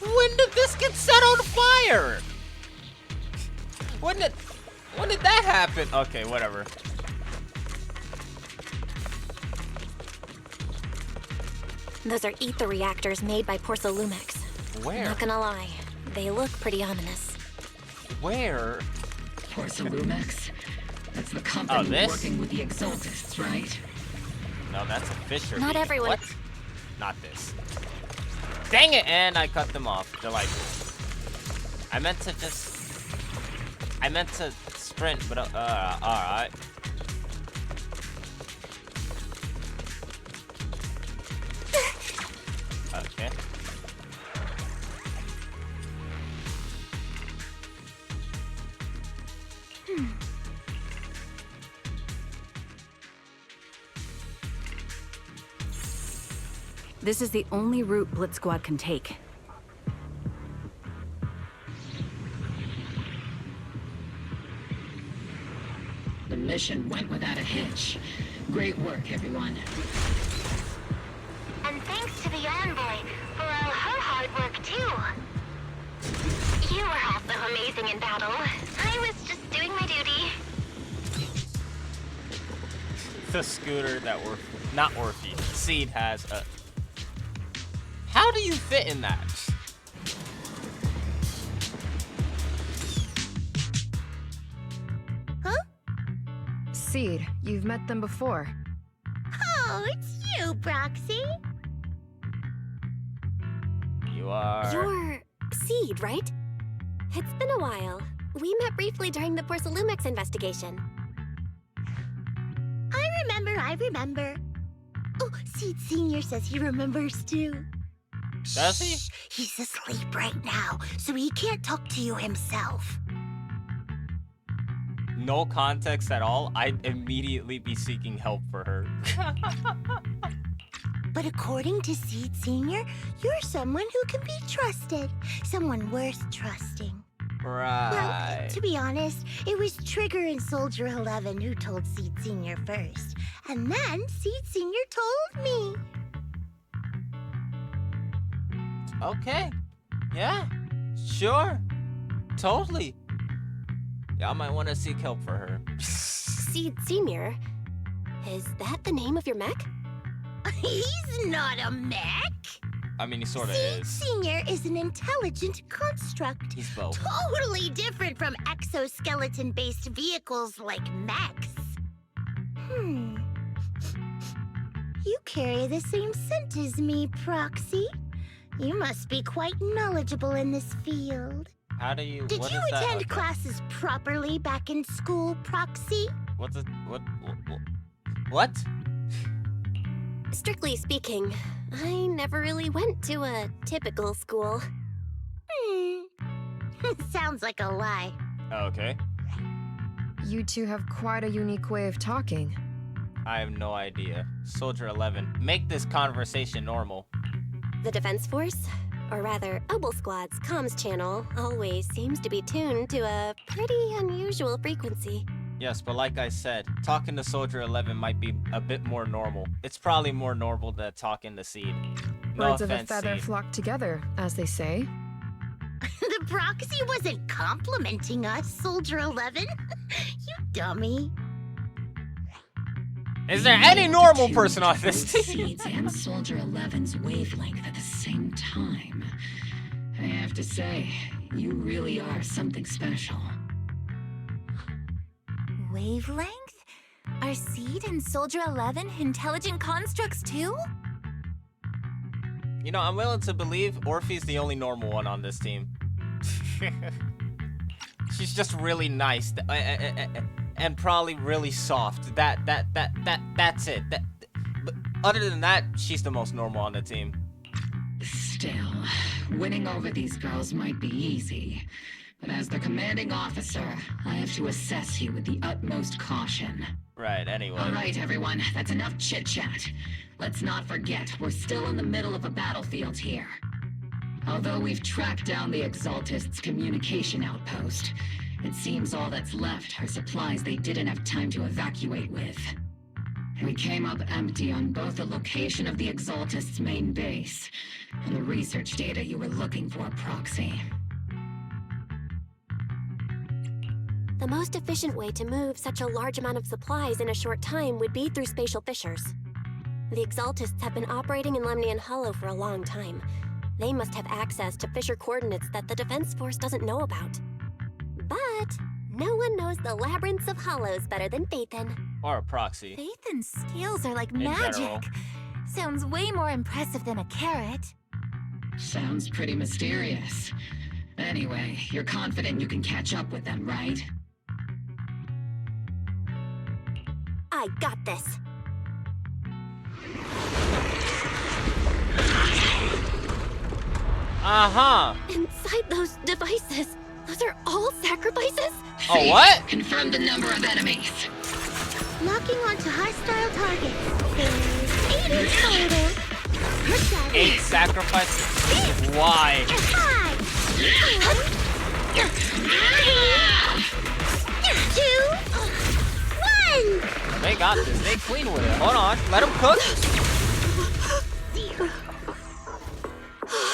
When did this get set on fire? When did that happen? Okay, whatever. Those are ether reactors made by Porcelumex. Where? Not gonna lie, they look pretty ominous. Where? Porcelumex? That's the company this? working with the Exaltists, right? No, that's a Fisher. Not beacon. everyone. What? Not this. Dang it! And I cut them off. Delightful. I meant to sprint, but alright. Okay. This is the only route Blitz Squad can take. The mission went without a hitch. Great work, everyone. And thanks to the envoy for all her hard work, too. You were also amazing in battle. I was just doing my duty. The scooter that not Orphe. Seed has a... How do you fit in that? Seed, you've met them before. Oh, it's you, Proxy. You are... You're Seed, right? It's been a while. We met briefly during the Porcelumex investigation. I remember. Oh, Seed Senior says he remembers too. Does he? Shh, he's asleep right now, so he can't talk to you himself. No context at all, I'd immediately be seeking help for her. But according to Seed Senior, you're someone who can be trusted. Someone worth trusting. Right. Well, to be honest, it was Trigger and Soldier 11 who told Seed Senior first. And then Seed Senior told me. Okay. Yeah. Sure. Totally. Yeah, I might want to seek help for her. Seed Senior? Is that the name of your mech? He's not a mech. I mean, he sort of Seed is. Senior is an intelligent construct. He's both. Totally different from exoskeleton-based vehicles like mechs. You carry the same scent as me, Proxy. You must be quite knowledgeable in this field. How do you... Did what you is that? attend Okay. classes properly back in school, Proxy? What's it? What? Strictly speaking, I never really went to a typical school. Sounds like a lie. Okay. You two have quite a unique way of talking. I have no idea. Soldier 11, make this conversation normal. The Defense Force, or rather, Obol Squad's comms channel, always seems to be tuned to a pretty unusual frequency. Yes, but like I said, talking to Soldier 11 might be a bit more normal. It's probably more normal than talking to Seed. No Birds of a offense, feather Seed. flock together, as they say. The proxy wasn't complimenting us, Soldier 11. You dummy. Is there any normal person on this team? Seeds and Soldier 11's wavelength at the same time. I have to say, you really are something special. Wavelength? Are Seed and Soldier 11 intelligent constructs too? You know, I'm willing to believe Orphe's the only normal one on this team. She's just really nice and probably really soft. That's it. But other than that, she's the most normal on the team. Still, winning over these girls might be easy. But as the commanding officer, I have to assess you with the utmost caution. Right, anyway. All right, everyone, that's enough chit-chat. Let's not forget, we're still in the middle of a battlefield here. Although we've tracked down the Exaltists' communication outpost, it seems all that's left are supplies they didn't have time to evacuate with. We came up empty on both the location of the Exaltists' main base and the research data you were looking for, Proxy. The most efficient way to move such a large amount of supplies in a short time would be through spatial fissures. The Exaltists have been operating in Lemnian Hollow for a long time. They must have access to fissure coordinates that the Defense Force doesn't know about. But no one knows the labyrinths of hollows better than Phaethon. Or a proxy. Phaethon's scales are like In magic. general. Sounds way more impressive than a carrot. Sounds pretty mysterious. Anyway, you're confident you can catch up with them, right? I got this. Uh-huh. Inside those devices, those are all sacrifices? Oh, what? Confirm the number of enemies. Locking onto hostile targets. There's 8 in total. Per 8 sacrifices? Why? 2, 1. They got this. They clean with it. Hold on. Let them cook.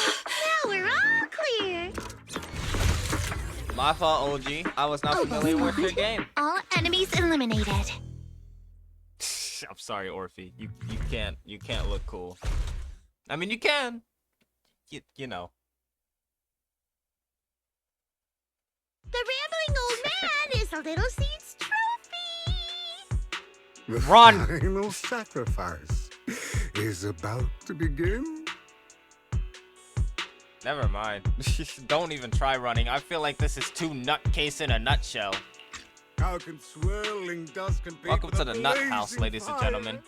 Now we're all clear. My fault, OG. I was not familiar with your game. All enemies eliminated. I'm sorry, Orphe. You can't look cool. I mean, you can. You know. The rambling old man is a little Seed's trophy. The Run! final sacrifice is about to begin. Never mind. Don't even try running. I feel like this is two nutcase in a nutshell. How can swirling dust compete Welcome with to a the nut blazing house, ladies and fire? gentlemen.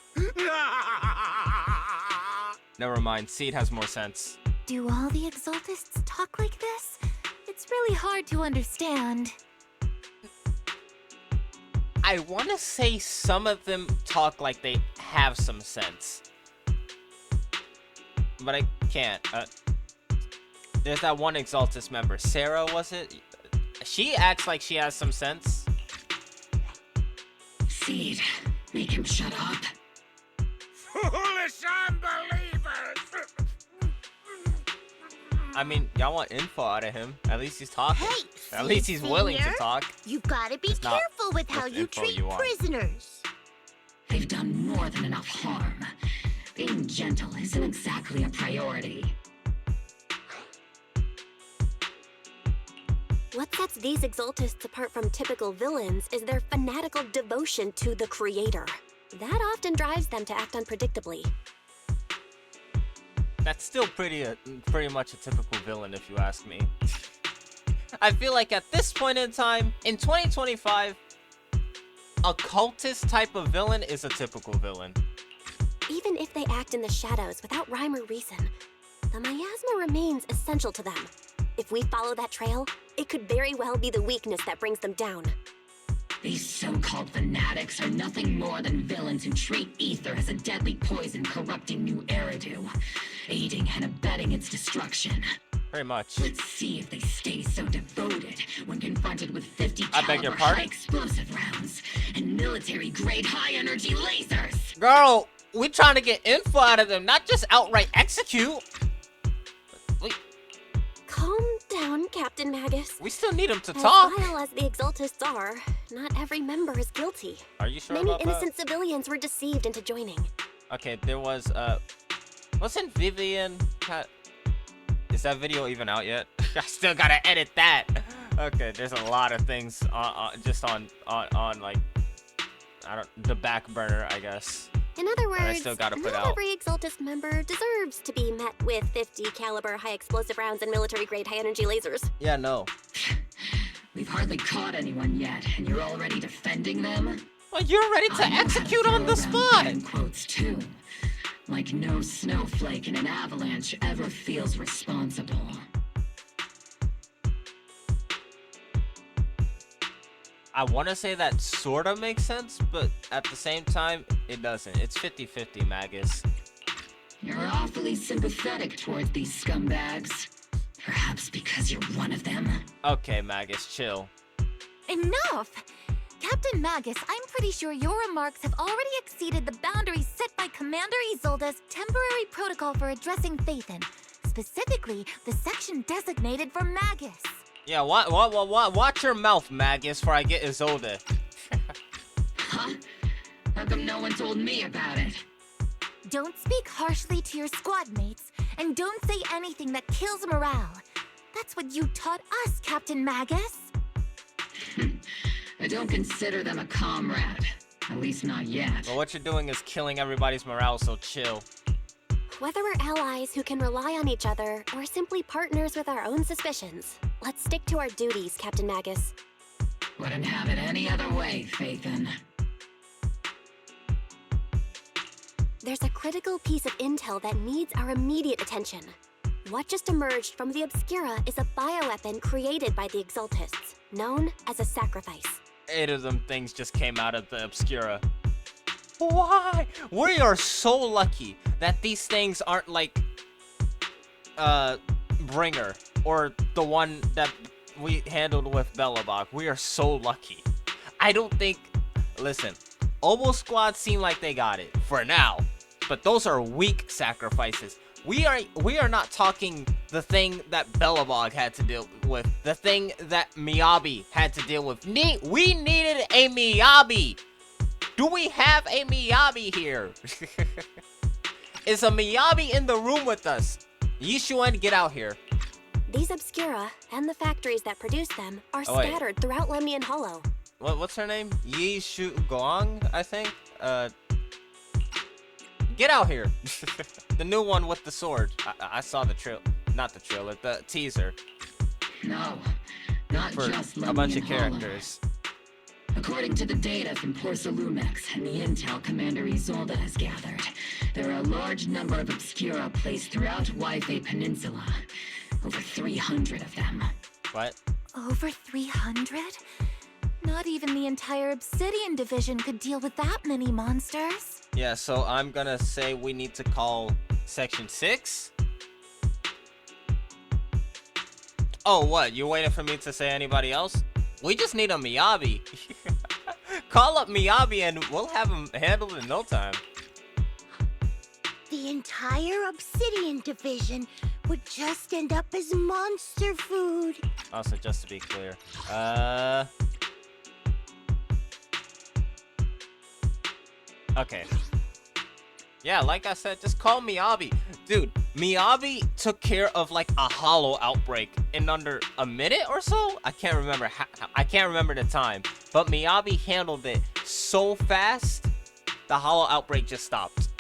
Never mind. Seed has more sense. Do all the Exaltists talk like this? It's really hard to understand. I want to say some of them talk like they have some sense. But I can't. There's that one Exaltus member. Sarah, was it? She acts like she has some sense. Seed, make him shut up. Foolish unbelievers! I mean, y'all want info out of him. At least he's talking. Hey, At least he's willing to Senior, talk. You've got to be It's not careful with how what you info treat you want. prisoners. They've done more than enough harm. Being gentle isn't exactly a priority. What sets these Exaltists apart from typical villains is their fanatical devotion to the Creator. That often drives them to act unpredictably. That's still pretty much a typical villain, if you ask me. I feel like at this point in time, in 2025, a cultist type of villain is a typical villain. Even if they act in the shadows without rhyme or reason, the miasma remains essential to them. If we follow that trail, it could very well be the weakness that brings them down. These so-called fanatics are nothing more than villains who treat ether as a deadly poison corrupting New Eridu, aiding and abetting its destruction. Pretty much. Let's see if they stay so devoted when confronted with 50 I beg your caliber pardon? high explosive rounds and military-grade high-energy lasers. Girl, we trying to get info out of them, not just outright execute. Calm down, Captain Magus. We still need him to talk. As vile as the Exaltists are, not every member is guilty. Are you sure Many about innocent civilians were deceived into joining. Okay, there was, wasn't Vivian... Is that video even out yet? I still gotta edit that. Okay, there's a lot of things just on like, the back burner, I guess. In other words, I still gotta put not out. every Exaltist member deserves to be met with 50 caliber high explosive rounds and military grade high energy lasers. Yeah, no. We've hardly caught anyone yet, and you're already defending them? Well, you're ready to execute on the spot. In quotes too. Like no snowflake in an avalanche ever feels responsible. I want to say that sort of makes sense, but at the same time, it doesn't. It's 50-50, Magus. You're awfully sympathetic towards these scumbags. Perhaps because you're one of them. Okay, Magus, chill. Enough! Captain Magus, I'm pretty sure your remarks have already exceeded the boundaries set by Commander Isolde's temporary protocol for addressing Phaethon. Specifically, the section designated for Magus. Yeah, watch your mouth, Magus, before I get Isolde. Huh? How come no one told me about it? Don't speak harshly to your squad mates, and don't say anything that kills morale. That's what you taught us, Captain Magus. I don't consider them a comrade. At least not yet. Well, what you're doing is killing everybody's morale, so chill. Whether we're allies who can rely on each other, or simply partners with our own suspicions, let's stick to our duties, Captain Magus. Wouldn't have it any other way, Phaethon. There's a critical piece of intel that needs our immediate attention. What just emerged from the Obscura is a bioweapon created by the Exaltists, known as a sacrifice. 8 of them things just came out of the Obscura. Why? We are so lucky that these things aren't like, Bringer, or the one that we handled with Belobog. We are so lucky. I don't think, listen, Obol Squad seem like they got it, for now. But those are weak sacrifices. We are not talking the thing that Belobog had to deal with, the thing that Miyabi had to deal with. We needed a Miyabi. Do we have a Miyabi here? Is a Miyabi in the room with us? Yishuan, get out here. These Obscura, and the factories that produce them, are scattered throughout Lemnian Hollow. What's her name? Yishu Gong, I think? Get out here. The new one with the sword. I saw the not the trailer, the teaser. No, not for just a bunch of Lemnian characters. Hollow. According to the data from Porcelumex and the intel Commander Isolde has gathered, there are a large number of Obscura placed throughout Waifei Peninsula. Over 300 of them. What? Over 300? Not even the entire Obsidian division could deal with that many monsters. Yeah, so I'm gonna say we need to call Section 6? Oh, what? You waiting for me to say anybody else? We just need a Miyabi. Call up Miyabi and we'll have him handled in no time. The entire Obsidian division would just end up as monster food. Also, just to be clear, okay. Yeah, like I said, just call Miyabi. Dude, Miyabi took care of like a hollow outbreak in under a minute or so? I can't remember I can't remember the time. But Miyabi handled it so fast, the hollow outbreak just stopped.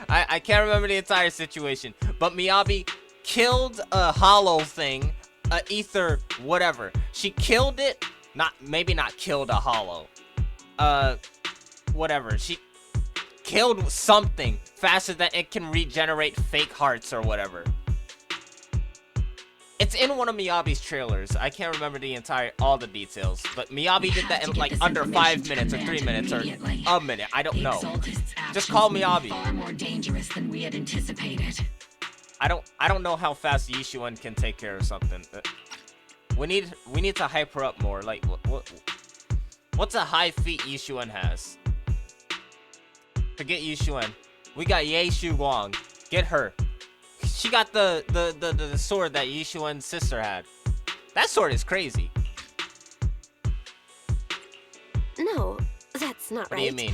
I can't remember the entire situation, but Miyabi killed a hollow thing, a ether, whatever. She killed it, maybe not killed a hollow. Whatever. She killed something faster than it can regenerate fake hearts or whatever. It's in one of Miyabi's trailers. I can't remember all the details, but Miyabi did that in like under 5 minutes or 3 minutes or a minute. I don't know. Just call Miyabi. Far more dangerous than we had anticipated. I don't know how fast Yishuan can take care of something. We need to hype her up more. Like what What's a high feat Yishuan has? Forget Yishuan. We got Ye Shu Guang. Get her. She got the sword that Yishuan's sister had. That sword is crazy. No, that's not right. What do you mean?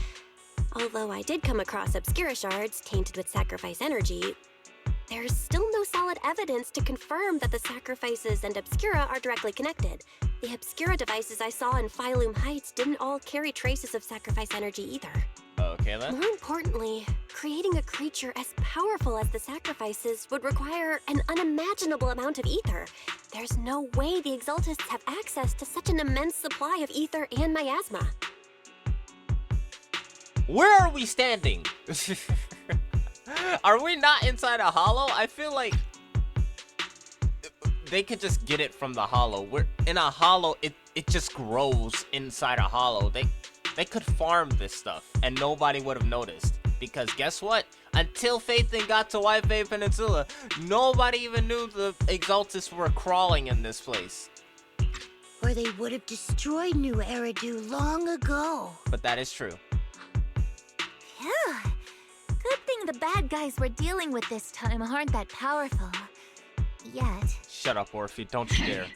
Although I did come across Obscura shards tainted with sacrifice energy, there's still no solid evidence to confirm that the sacrifices and Obscura are directly connected. The Obscura devices I saw in Phylum Heights didn't all carry traces of sacrifice energy either. Okay then. More importantly, creating a creature as powerful as the sacrifices would require an unimaginable amount of ether. There's no way the Exaltists have access to such an immense supply of ether and miasma. Where are we standing? Are we not inside a hollow? I feel like they could just get it from the hollow. We're in a hollow, it just grows inside a hollow. They could farm this stuff and nobody would have noticed. Because guess what? Until Phaethon got to White Bay Peninsula, nobody even knew the Exaltists were crawling in this place. Or they would have destroyed New Eridu long ago. But that is true. Phew. Good thing the bad guys we're dealing with this time aren't that powerful. Yet. Shut up, Orphe. Don't you dare.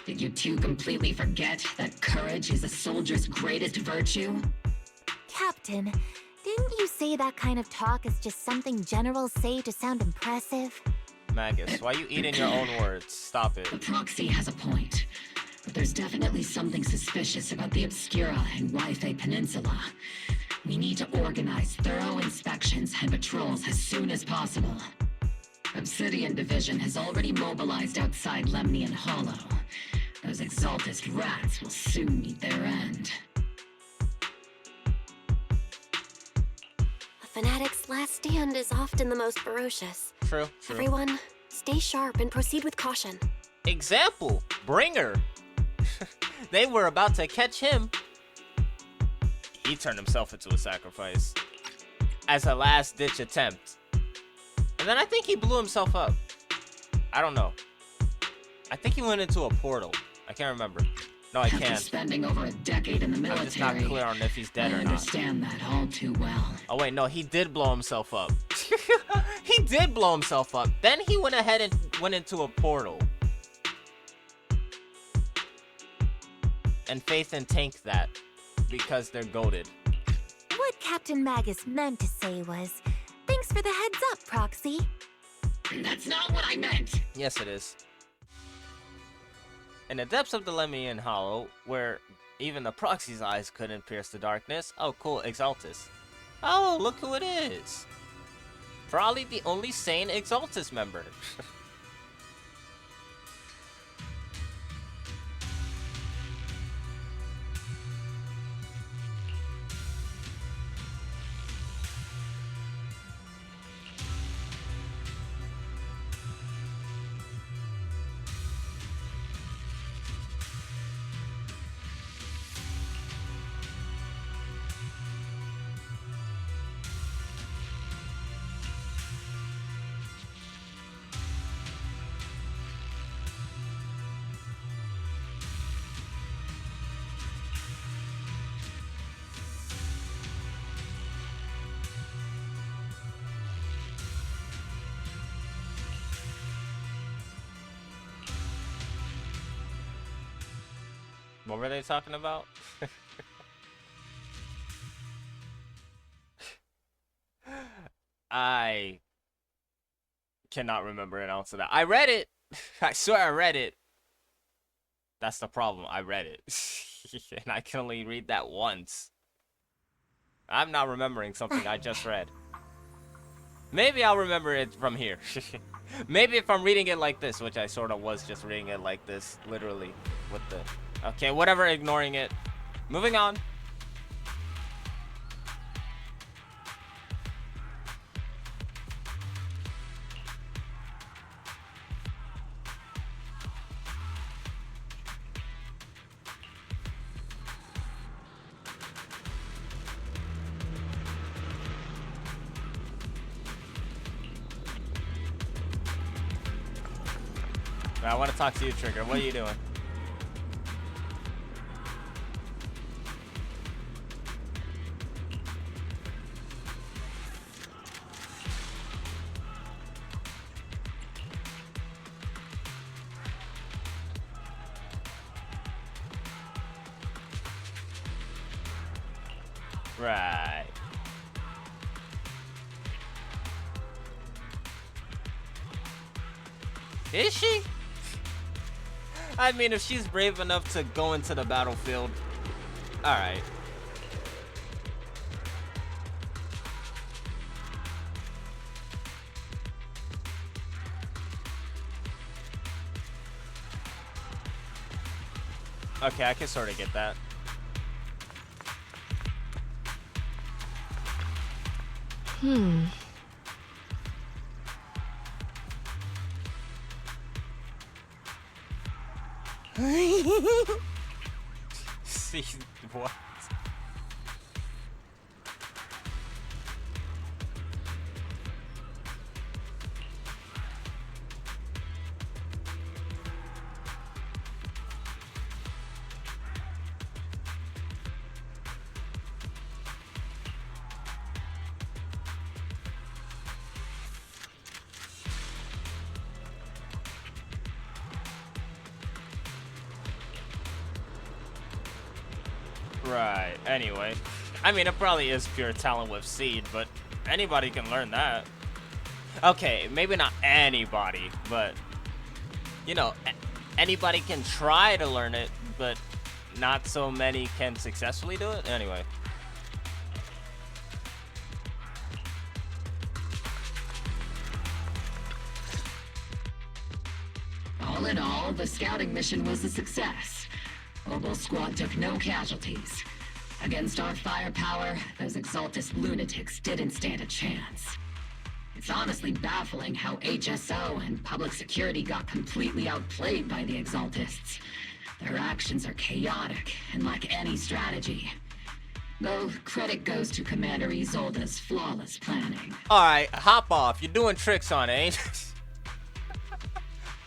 Did you two completely forget that courage is a soldier's greatest virtue? Captain, didn't you say that kind of talk is just something generals say to sound impressive? Magus, why you eating your own words? Stop it. The proxy has a point. But there's definitely something suspicious about the Obscura and Waifei Peninsula. We need to organize thorough inspections and patrols as soon as possible. Obsidian Division has already mobilized outside Lemnian Hollow. Those Exaltist rats will soon meet their end. A fanatic's last stand is often the most ferocious. True. Everyone, stay sharp and proceed with caution. Example, Bringer. They were about to catch him. He turned himself into a sacrifice as a last-ditch attempt. And then I think he blew himself up. I don't know. I think he went into a portal. I can't remember. No, I After can't. spending over a decade in the military, I'm just not clear on if he's dead I or not. understand that all too well. Oh wait, no, he did blow himself up. He did blow himself up. Then he went ahead and went into a portal. And Phaethon tanked that because they're goated. What Captain Magus meant to say was, thanks for the heads up, Proxy. That's not what I meant. Yes, it is. In the depths of the Lemnian Hollow, where even the Proxy's eyes couldn't pierce the darkness. Oh, cool, Exaltus. Oh, look who it is. Probably the only sane Exaltus member. What were they talking about? I cannot remember an ounce of that. I read it. I swear I read it. That's the problem. I read it. And I can only read that once. I'm not remembering something I just read. Maybe I'll remember it from here. Maybe if I'm reading it like this, which I sort of was just reading it like this, literally, with the... Okay, whatever, ignoring it. Moving on. I want to talk to you, Trigger. What are you doing? Right. Is she? I mean, if she's brave enough to go into the battlefield, alright. Okay, I can sort of get that. See what? Right, anyway. I mean, it probably is pure talent with Seed, but anybody can learn that. Okay, maybe not anybody, but, you know, anybody can try to learn it, but not so many can successfully do it. Anyway. All in all, the scouting mission was a success. Obol Squad took no casualties. Against our firepower, those Exaltus lunatics didn't stand a chance. It's honestly baffling how HSO and public security got completely outplayed by the Exaltists. Their actions are chaotic and lack any strategy. Though, credit goes to Commander Isolde's flawless planning. Alright, hop off. You're doing tricks on it, ain't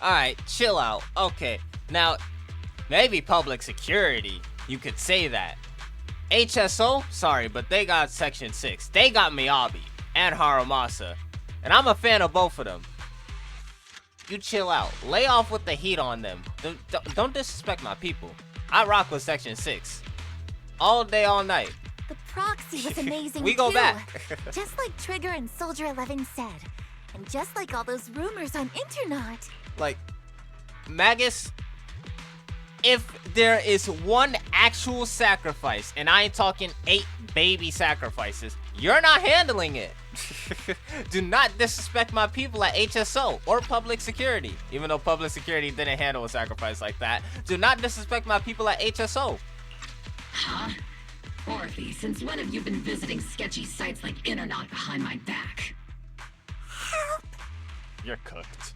Alright, chill out. Okay, now, maybe public security. You could say that. HSO? Sorry, but they got Section 6. They got Miyabi and Haramasa. And I'm a fan of both of them. You chill out. Lay off with the heat on them. Don't disrespect my people. I rock with Section 6. All day, all night. The proxy was amazing We go too. back. Just like Trigger and Soldier 11 said. And just like all those rumors on internet. Like, Magus, if there is one actual sacrifice, and I ain't talking 8 baby sacrifices, you're not handling it. Do not disrespect my people at HSO or public security. Even though public security didn't handle a sacrifice like that. Do not disrespect my people at HSO. Huh? Orphe, since when have you been visiting sketchy sites like Internet behind my back? You're cooked.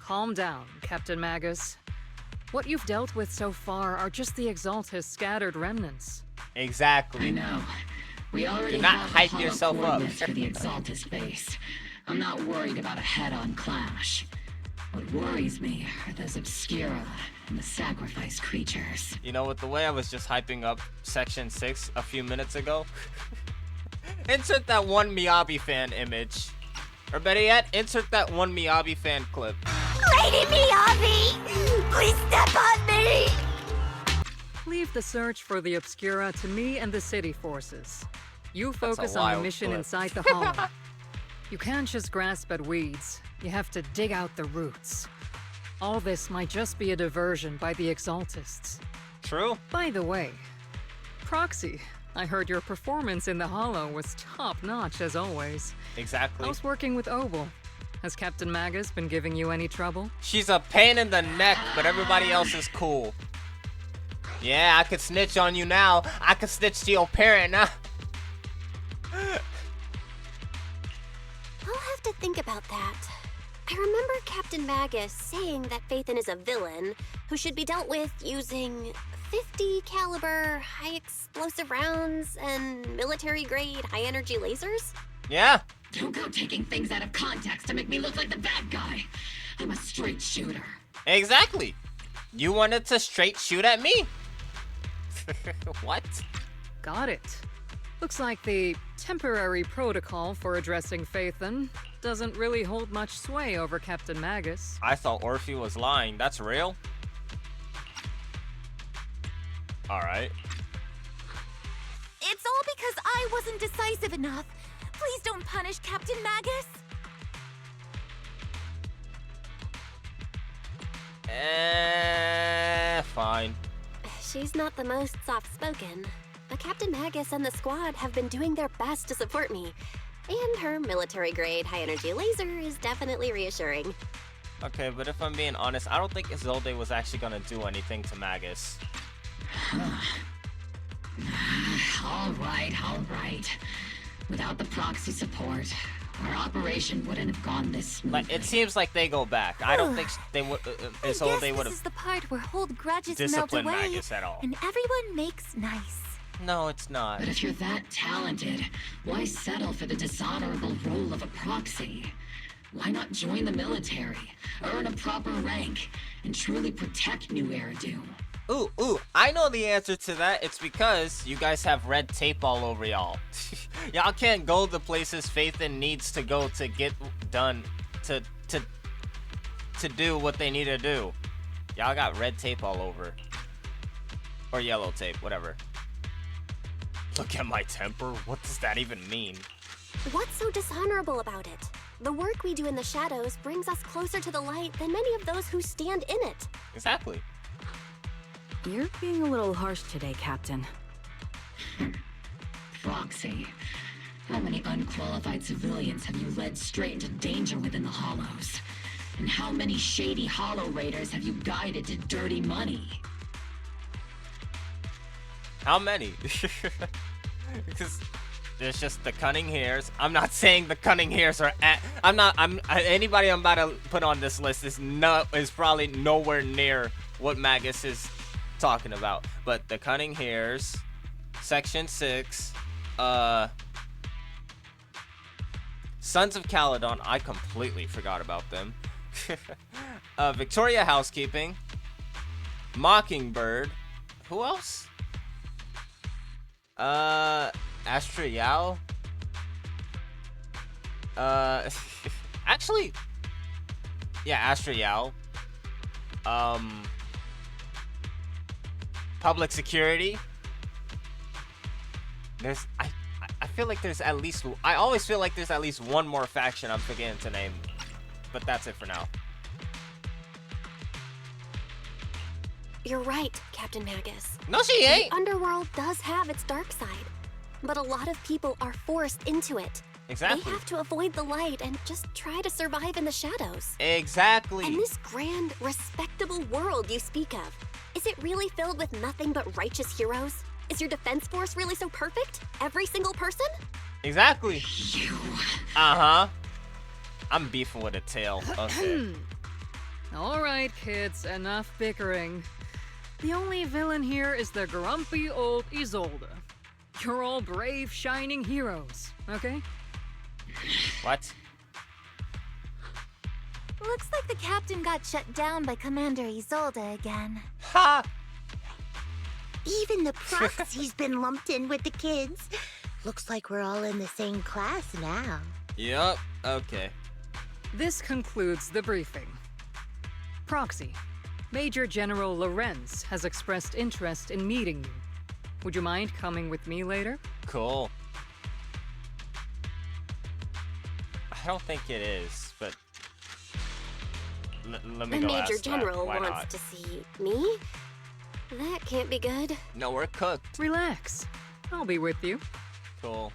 Calm down, Captain Magus. What you've dealt with so far are just the Exaltus scattered remnants. Exactly. I know. We already Do not have hype hollow yourself up. coordinates for the Exaltus base. I'm not worried about a head-on clash. What worries me are those Obscura and the sacrifice creatures. You know, with the way I was just hyping up Section 6 a few minutes ago, insert that one Miyabi fan image. Or better yet, insert that one Miyabi fan clip. Lady Miyabi! Please step on me! Leave the search for the Obscura to me and the city forces. You focus on the wild mission clip. inside the hollow. You can't just grasp at weeds. You have to dig out the roots. All this might just be a diversion by the Exaltists. True. By the way, Proxy, I heard your performance in the hollow was top-notch as always. Exactly. How's working with Obol? Has Captain Magus been giving you any trouble? She's a pain in the neck, but everybody else is cool. Yeah, I could snitch on you now. I could snitch to your parent now. I'll have to think about that. I remember Captain Magus saying that Phaethon is a villain who should be dealt with using 50 caliber high explosive rounds and military grade high energy lasers. Yeah. Don't go taking things out of context to make me look like the bad guy. I'm a straight shooter. Exactly. You wanted to straight shoot at me. What? Got it. Looks like the temporary protocol for addressing Phaethon doesn't really hold much sway over Captain Magus. I thought Orphe was lying. That's real? Alright. It's all because I I wasn't decisive enough. Please don't punish Captain Magus. Fine. She's not the most soft-spoken, but Captain Magus and the squad have been doing their best to support me. And her military-grade high-energy laser is definitely reassuring. Okay, but if I'm being honest, I don't think Isolde was actually gonna do anything to Magus. All right. Without the proxy support, our operation wouldn't have gone this smoothly. Like, it seems like they go back. I don't think they would. Isolde would This is have the part where old grudges melt disciplined away, Magus at all. and everyone makes nice. No, it's not. But if you're that talented, why settle for the dishonorable role of a proxy? Why not join the military, earn a proper rank, and truly protect New Eridu? Ooh, I know the answer to that. It's because you guys have red tape all over y'all. Y'all can't go the places Phaethon needs to go to get done, to do what they need to do. Y'all got red tape all over. Or yellow tape, whatever. Look at my temper. What does that even mean? What's so dishonorable about it? The work we do in the shadows brings us closer to the light than many of those who stand in it. Exactly. You're being a little harsh today, Captain. Proxy. How many unqualified civilians have you led straight into danger within the Hollows? And how many shady Hollow Raiders have you guided to dirty money? How many? Because there's just the cunning hairs. I'm not saying the cunning hairs are anybody I'm about to put on this list is probably nowhere near what Magus is talking about. But the cunning hairs, Section 6, Sons of Caledon, I completely forgot about them. Victoria Housekeeping, Mockingbird, who else? Astrial. Actually, yeah, Astrial. Public Security. I feel like there's at least, I always feel like there's at least one more faction I'm forgetting to name, but that's it for now. You're right, Captain Magus. No, she ain't. The underworld does have its dark side, but a lot of people are forced into it. Exactly. They have to avoid the light and just try to survive in the shadows. Exactly. And this grand, respectable world you speak of, is it really filled with nothing but righteous heroes? Is your defense force really so perfect? Every single person? Exactly. Uh-huh. I'm beefing with a tail. Okay. All right, kids, enough bickering. The only villain here is the grumpy old Isolde. You're all brave, shining heroes, okay? What? Looks like the captain got shut down by Commander Isolde again. Ha! Even the proxy's been lumped in with the kids. Looks like we're all in the same class now. Yup, okay. This concludes the briefing. Proxy, Major General Lorenz has expressed interest in meeting you. Would you mind coming with me later? Cool. I don't think it is, but let me The go Major ask General that. Why wants not? to see me? That can't be good. No, we're cooked. Relax. I'll be with you. Cool.